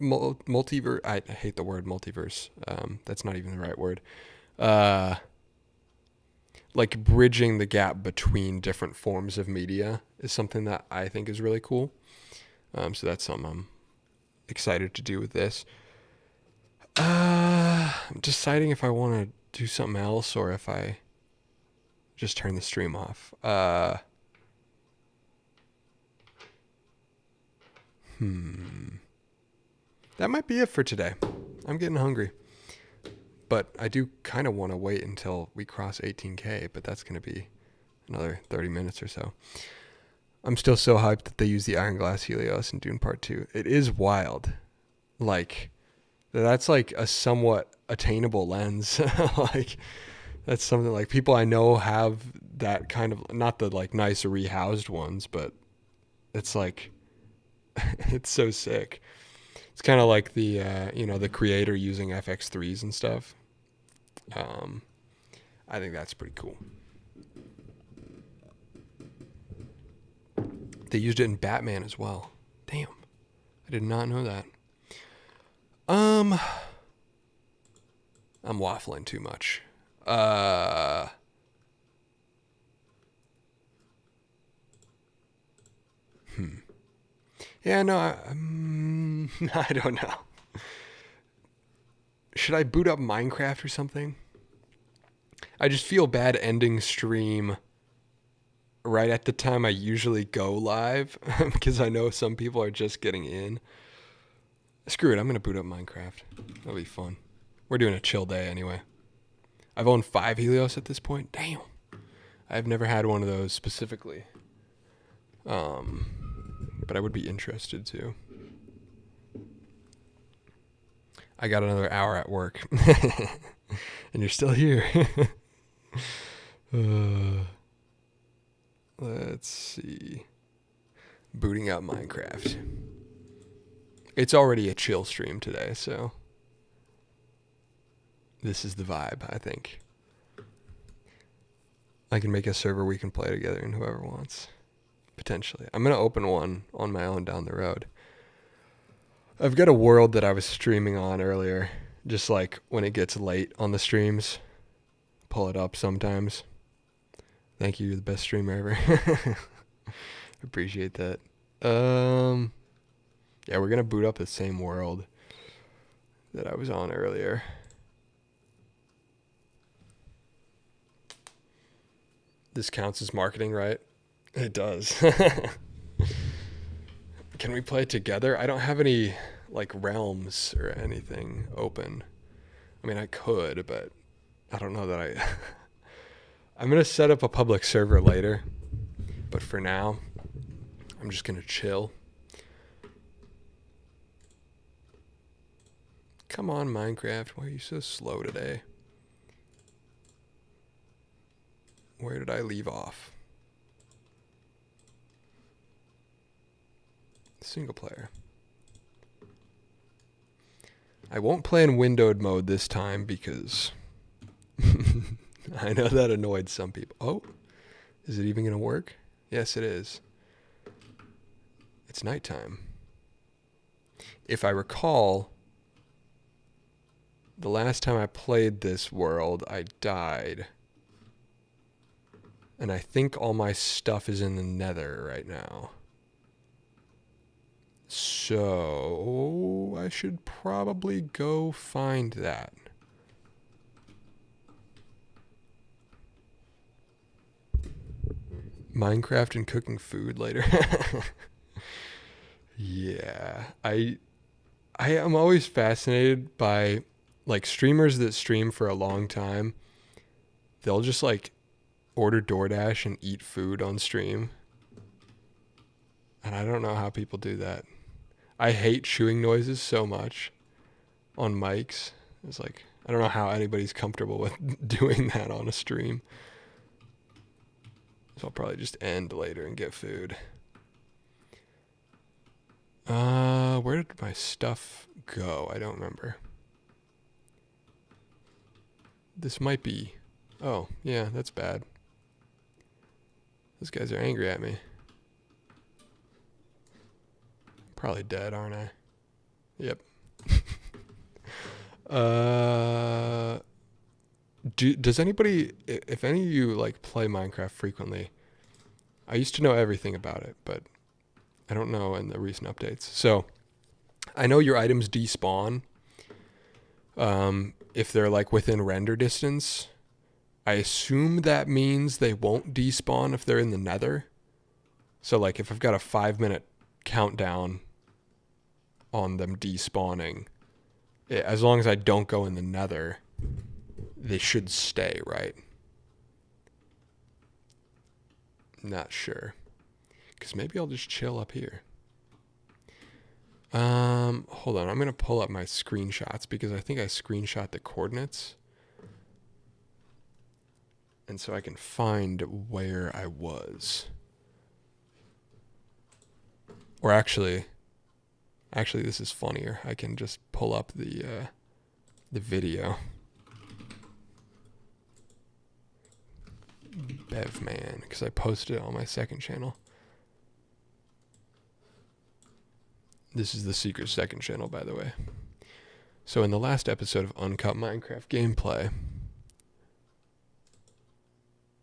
multiverse. I hate the word multiverse. That's not even the right word. Like bridging the gap between different forms of media is something that I think is really cool. So that's something I'm excited to do with this. I'm deciding if I want to do something else or if I just turn the stream off. That might be it for today. I'm getting hungry. But I do kind of want to wait until we cross 18K, but that's going to be another 30 minutes or so. I'm still so hyped that they use the Iron Glass Helios in Dune Part 2. It is wild. Like, that's like a somewhat attainable lens. Like, that's something like people I know have that kind of, not the like nice rehoused ones, but it's like, it's so sick. It's kind of like the, the creator using FX3s and stuff. I think that's pretty cool. They used it in Batman as well. Damn. I did not know that. I'm waffling too much. Yeah, no, I don't know. Should I boot up Minecraft or something? I just feel bad ending stream right at the time I usually go live because I know some people are just getting in. Screw it, I'm going to boot up Minecraft. That'll be fun. We're doing a chill day anyway. I've owned 5 Helios at this point. Damn. I've never had one of those specifically. But I would be interested to. I got another hour at work. And you're still here. Let's see. Booting up Minecraft. It's already a chill stream today, so this is the vibe, I think. I can make a server we can play together and whoever wants. Potentially. I'm going to open one on my own down the road. I've got a world that I was streaming on earlier. Just like when it gets late on the streams. Pull it up sometimes. Thank you. You're the best streamer ever. Appreciate that. Yeah, we're going to boot up the same world that I was on earlier. This counts as marketing, right? It does. Can we play together? I don't have any like realms or anything open. I mean, I could, but I don't know that I'm going to set up a public server later. But for now, I'm just going to chill. Come on, Minecraft. Why are you so slow today? Where did I leave off? Single player. I won't play in windowed mode this time because I know that annoyed some people. Oh, is it even going to work? Yes, it is. It's nighttime. If I recall, the last time I played this world, I died. And I think all my stuff is in the nether right now. So I should probably go find that. Minecraft and cooking food later. Yeah, I am always fascinated by like streamers that stream for a long time. They'll just like order DoorDash and eat food on stream. And I don't know how people do that. I hate chewing noises so much on mics. It's like I don't know how anybody's comfortable with doing that on a stream. So I'll probably just end later and get food. Where did my stuff go? I don't remember. This might be... Oh, yeah, that's bad. Those guys are angry at me. Probably dead, aren't I? Yep. Does anybody... If any of you, like, play Minecraft frequently... I used to know everything about it, but I don't know in the recent updates. So, I know your items despawn if they're like within render distance. I assume that means they won't despawn if they're in the nether. So like if I've got a 5-minute countdown on them despawning, as long as I don't go in the nether, they should stay, right? Not sure. Because maybe I'll just chill up here. Hold on. I'm going to pull up my screenshots because I think I screenshot the coordinates. And so I can find where I was. Or actually, this is funnier. I can just pull up the video. Bevman, because I posted it on my second channel. This is the secret second channel, by the way. So in the last episode of Uncut Minecraft Gameplay,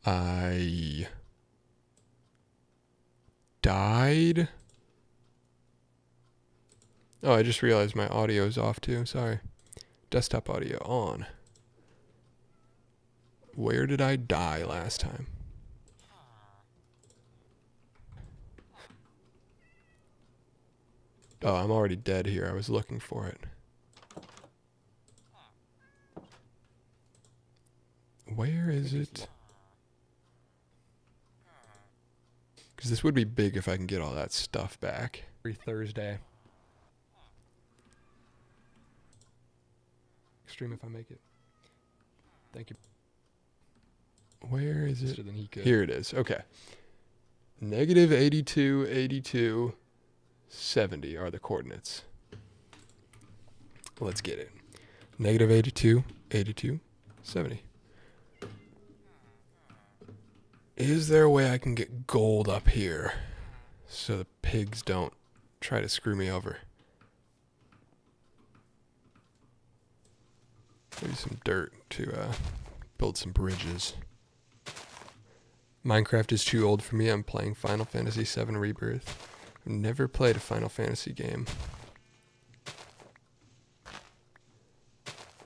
I died. Oh, I just realized my audio is off too. Sorry. Desktop audio on. Where did I die last time? Oh, I'm already dead here. I was looking for it. Where is it? Because this would be big if I can get all that stuff back. Every Thursday. Stream if I make it. Thank you. Where is it? Here it is. Okay. Negative 82, 82, 70 are the coordinates. Let's get it. Negative 82, 82, 70. Is there a way I can get gold up here so the pigs don't try to screw me over? Maybe some dirt to build some bridges. Minecraft is too old for me. I'm playing Final Fantasy VII Rebirth. I've never played a Final Fantasy game.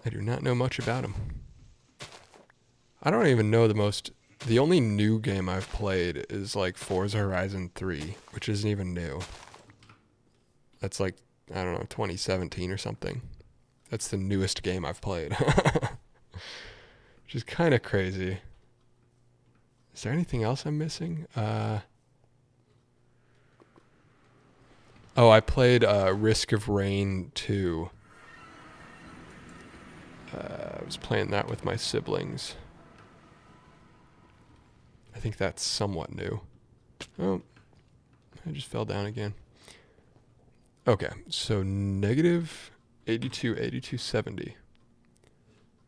I do not know much about them. I don't even know the only new game I've played is like Forza Horizon 3, which isn't even new. That's like, I don't know, 2017 or something. That's the newest game I've played. Which is kind of crazy. Is there anything else I'm missing? Oh, I played Risk of Rain 2. I was playing that with my siblings. I think that's somewhat new. Oh, I just fell down again. Okay, so negative 82, 82, 70.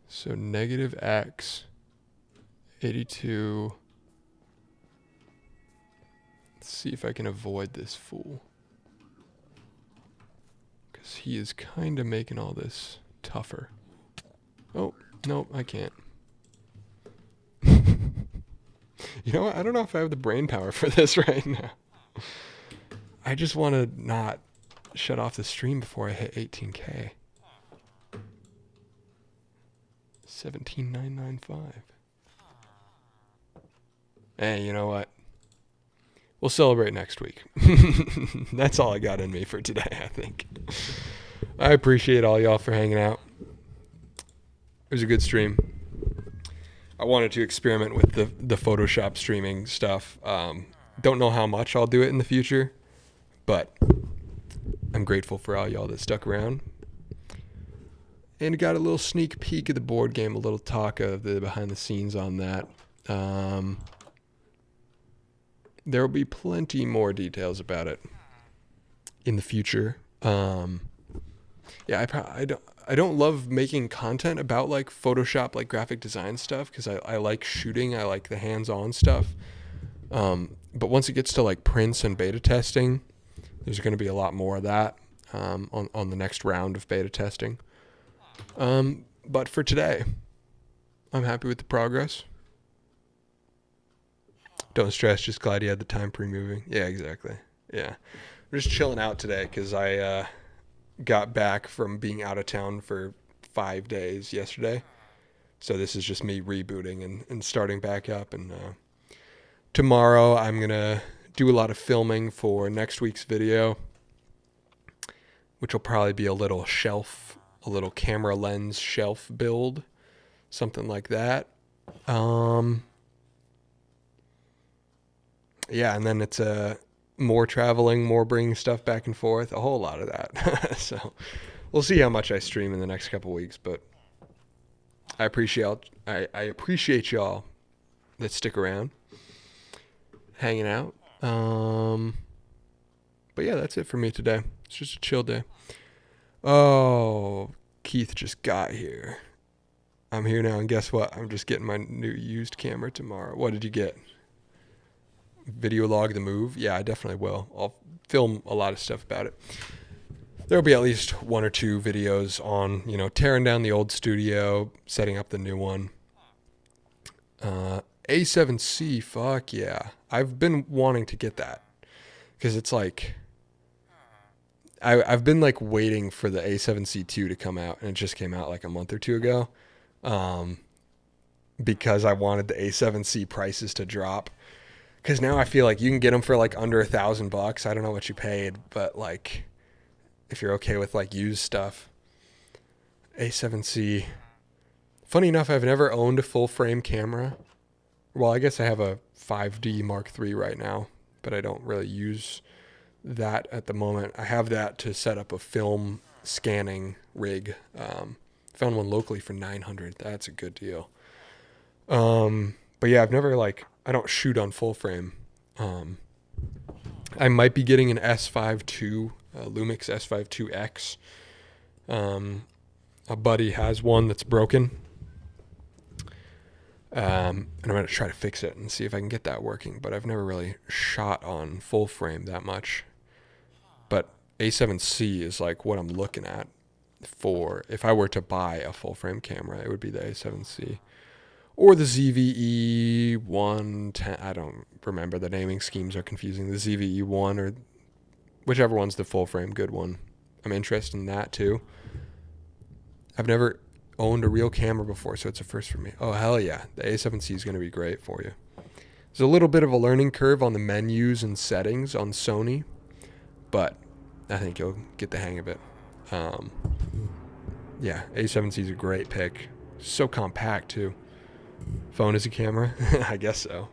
So negative x 82. Let's see if I can avoid this fool. Because he is kind of making all this tougher. Oh, no, I can't. You know what? I don't know if I have the brain power for this right now. I just want to not shut off the stream before I hit 18K. 17,995. Hey, you know what? We'll celebrate next week. That's all I got in me for today, I think. I appreciate all y'all for hanging out. It was a good stream. I wanted to experiment with the Photoshop streaming stuff. Don't know how much I'll do it in the future, but I'm grateful for all y'all that stuck around. And got a little sneak peek of the board game, a little talk of the behind the scenes on that. There will be plenty more details about it in the future. Yeah, I don't love making content about like Photoshop, like graphic design stuff, because I like shooting. I like the hands-on stuff. But once it gets to like prints and beta testing, there's going to be a lot more of that on the next round of beta testing. But for today, I'm happy with the progress. Don't stress, just glad you had the time pre-moving. Yeah, exactly. Yeah. We're just chilling out today because I got back from being out of town for 5 days yesterday. So this is just me rebooting and starting back up. And tomorrow I'm going to do a lot of filming for next week's video, which will probably be a little camera lens shelf build, something like that. Yeah, and then it's more traveling, more bringing stuff back and forth, a whole lot of that. So we'll see how much I stream in the next couple weeks, but I appreciate y'all that stick around, hanging out. But yeah, that's it for me today. It's just a chill day. Oh, Keith just got here. I'm here now, and guess what? I'm just getting my new used camera tomorrow. What did you get? Video log the move? Yeah, I definitely will. I'll film a lot of stuff about it. There'll be at least 1 or 2 videos on, tearing down the old studio, setting up the new one. A7C, fuck yeah. I've been wanting to get that because it's like I've been like waiting for the A7C2 to come out, and it just came out like a month or 2 ago. Because I wanted the A7C prices to drop. Because now I feel like you can get them for like under $1,000. I don't know what you paid, but like if you're okay with like used stuff. A7C. Funny enough, I've never owned a full frame camera. Well, I guess I have a 5D Mark III right now, but I don't really use that at the moment. I have that to set up a film scanning rig. Found one locally for $900. That's a good deal. But yeah, I've never I don't shoot on full frame. I might be getting an S5 II, Lumix S5 IIX. A buddy has one that's broken. And I'm going to try to fix it and see if I can get that working. But I've never really shot on full frame that much. But A7C is like what I'm looking at for, if I were to buy a full frame camera, it would be the A7C. Or the ZVE 110. I don't remember. The naming schemes are confusing. The ZVE 1 or whichever one's the full frame good one. I'm interested in that too. I've never owned a real camera before, so it's a first for me. Oh, hell yeah. The A7C is going to be great for you. There's a little bit of a learning curve on the menus and settings on Sony, but I think you'll get the hang of it. Yeah, A7C is a great pick. So compact too. Phone as a camera? I guess so.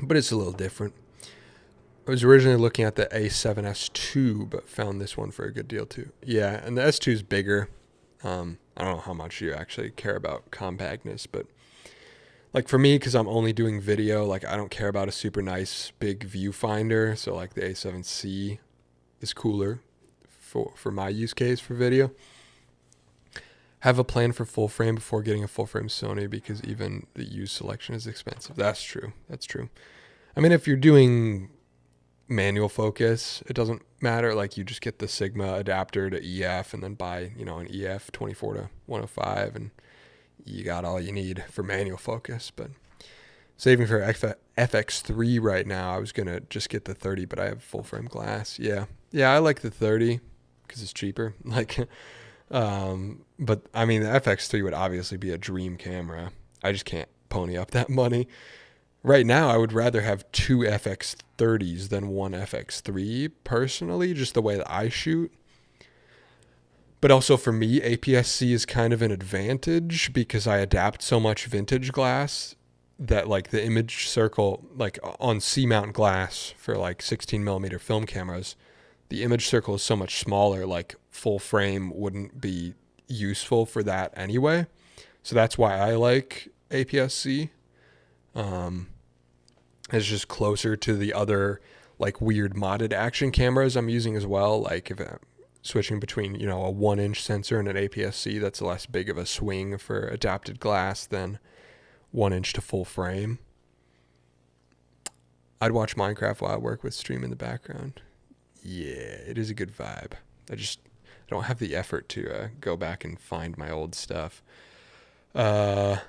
But it's a little different. I was originally looking at the A7S II, but found this one for a good deal too. Yeah, and the S2 is bigger. I don't know how much you actually care about compactness, but like for me, because I'm only doing video, like I don't care about a super nice big viewfinder. So like the A7C is cooler for my use case for video. Have a plan for full frame before getting a full frame Sony, because even the used selection is expensive. That's true. I mean, if you're doing manual focus, it doesn't matter. Like you just get the Sigma adapter to EF and then buy, an EF 24 to 105 and you got all you need for manual focus. But saving for FX3 right now, I was going to just get the 30, but I have full frame glass. Yeah, I like the 30 because it's cheaper. But I mean, the FX3 would obviously be a dream camera. I just can't pony up that money. Right now, I would rather have two FX30s than one FX3 personally, just the way that I shoot. But also for me, APS-C is kind of an advantage because I adapt so much vintage glass that like the image circle, like on C-mount glass for like 16 millimeter film cameras, the image circle is so much smaller, like full frame wouldn't be useful for that anyway. So that's why I like APS-C. It's just closer to the other like weird modded action cameras I'm using as well. Like if I'm switching between, a 1-inch sensor and an APS-C, that's less big of a swing for adapted glass than 1-inch to full frame. I'd watch Minecraft while I work with stream in the background. Yeah, it is a good vibe. I don't have the effort to go back and find my old stuff. I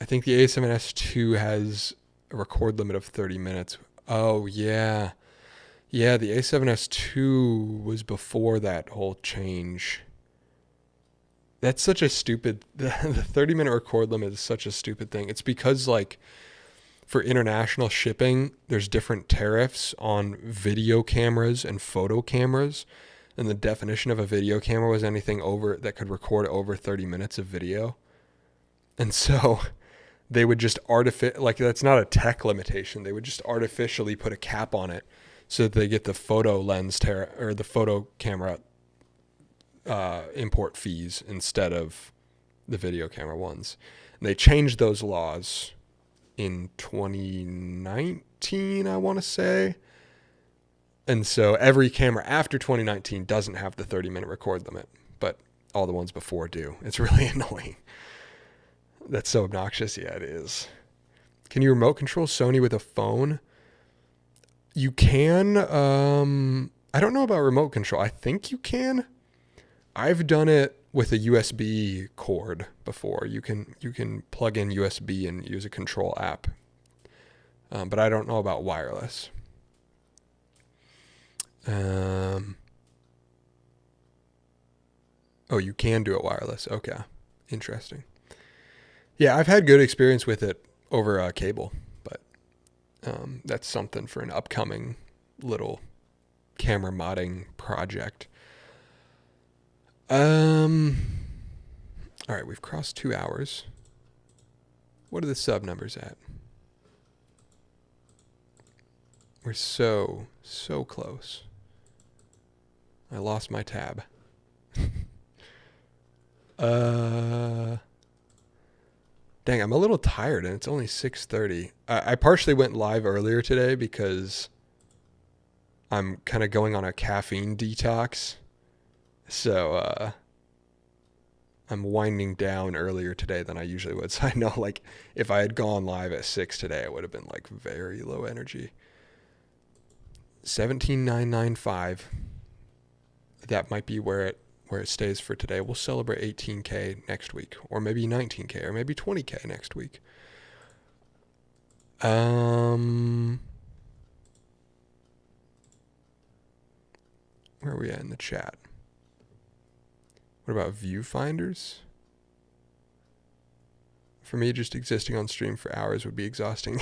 think the A7S II has a record limit of 30 minutes. Oh, yeah. Yeah, the A7S II was before that whole change. That's such a stupid... The 30-minute record limit is such a stupid thing. It's because, like, for international shipping, there's different tariffs on video cameras and photo cameras. And the definition of a video camera was anything over that could record over 30 minutes of video. And so they would just that's not a tech limitation. They would just artificially put a cap on it so that they get the photo lens or the photo camera import fees instead of the video camera ones. And they changed those laws in 2019, I want to say. And so every camera after 2019 doesn't have the 30-minute record limit, but all the ones before do. It's really annoying. That's so obnoxious. Yeah, it is. Can you remote control Sony with a phone? You can. I don't know about remote control. I think you can. I've done it with a USB cord before. You can plug in USB and use a control app. But I don't know about wireless. Oh, you can do it wireless. Okay. Interesting. Yeah, I've had good experience with it over cable, but that's something for an upcoming little camera modding project. All right, we've crossed 2 hours. What are the sub numbers at? We're so close. I lost my tab. Dang, I'm a little tired and it's only 6:30. I partially went live earlier today because I'm kind of going on a caffeine detox. So I'm winding down earlier today than I usually would. So I know, like, if I had gone live at 6 today, it would have been like very low energy. 17,995. That might be where it stays for today. We'll celebrate 18K next week, or maybe 19K, or maybe 20K next week. Where are we at in the chat? What about viewfinders? For me, just existing on stream for hours would be exhausting.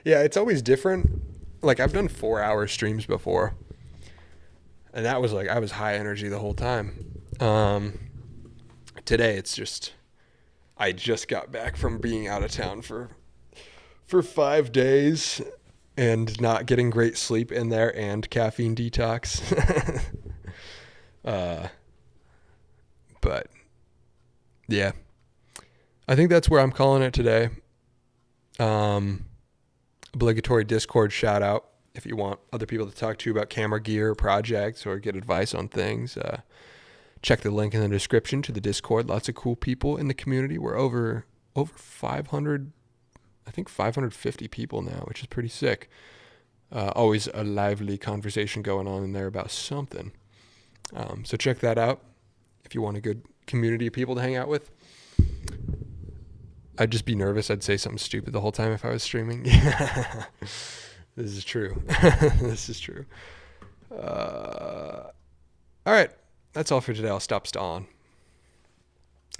Yeah, it's always different. Like, I've done 4-hour streams before. And that was like, I was high energy the whole time. Today, it's just, I just got back from being out of town for 5 days and not getting great sleep in there and caffeine detox. But yeah, I think that's where I'm calling it today. Obligatory Discord shout out. If you want other people to talk to about camera gear, projects, or get advice on things, check the link in the description to the Discord. Lots of cool people in the community. We're over 500, I think 550 people now, which is pretty sick. Always a lively conversation going on in there about something. So check that out if you want a good community of people to hang out with. I'd just be nervous. I'd say something stupid the whole time if I was streaming. This is true. This is true. All right. That's all for today. I'll stop stalling.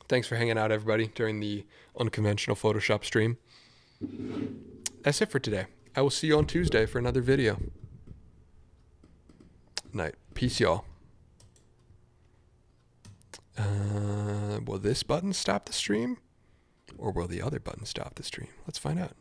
Thanks for hanging out, everybody, during the unconventional Photoshop stream. That's it for today. I will see you on Tuesday for another video. Night. Peace, y'all. Will this button stop the stream? Or will the other button stop the stream? Let's find out.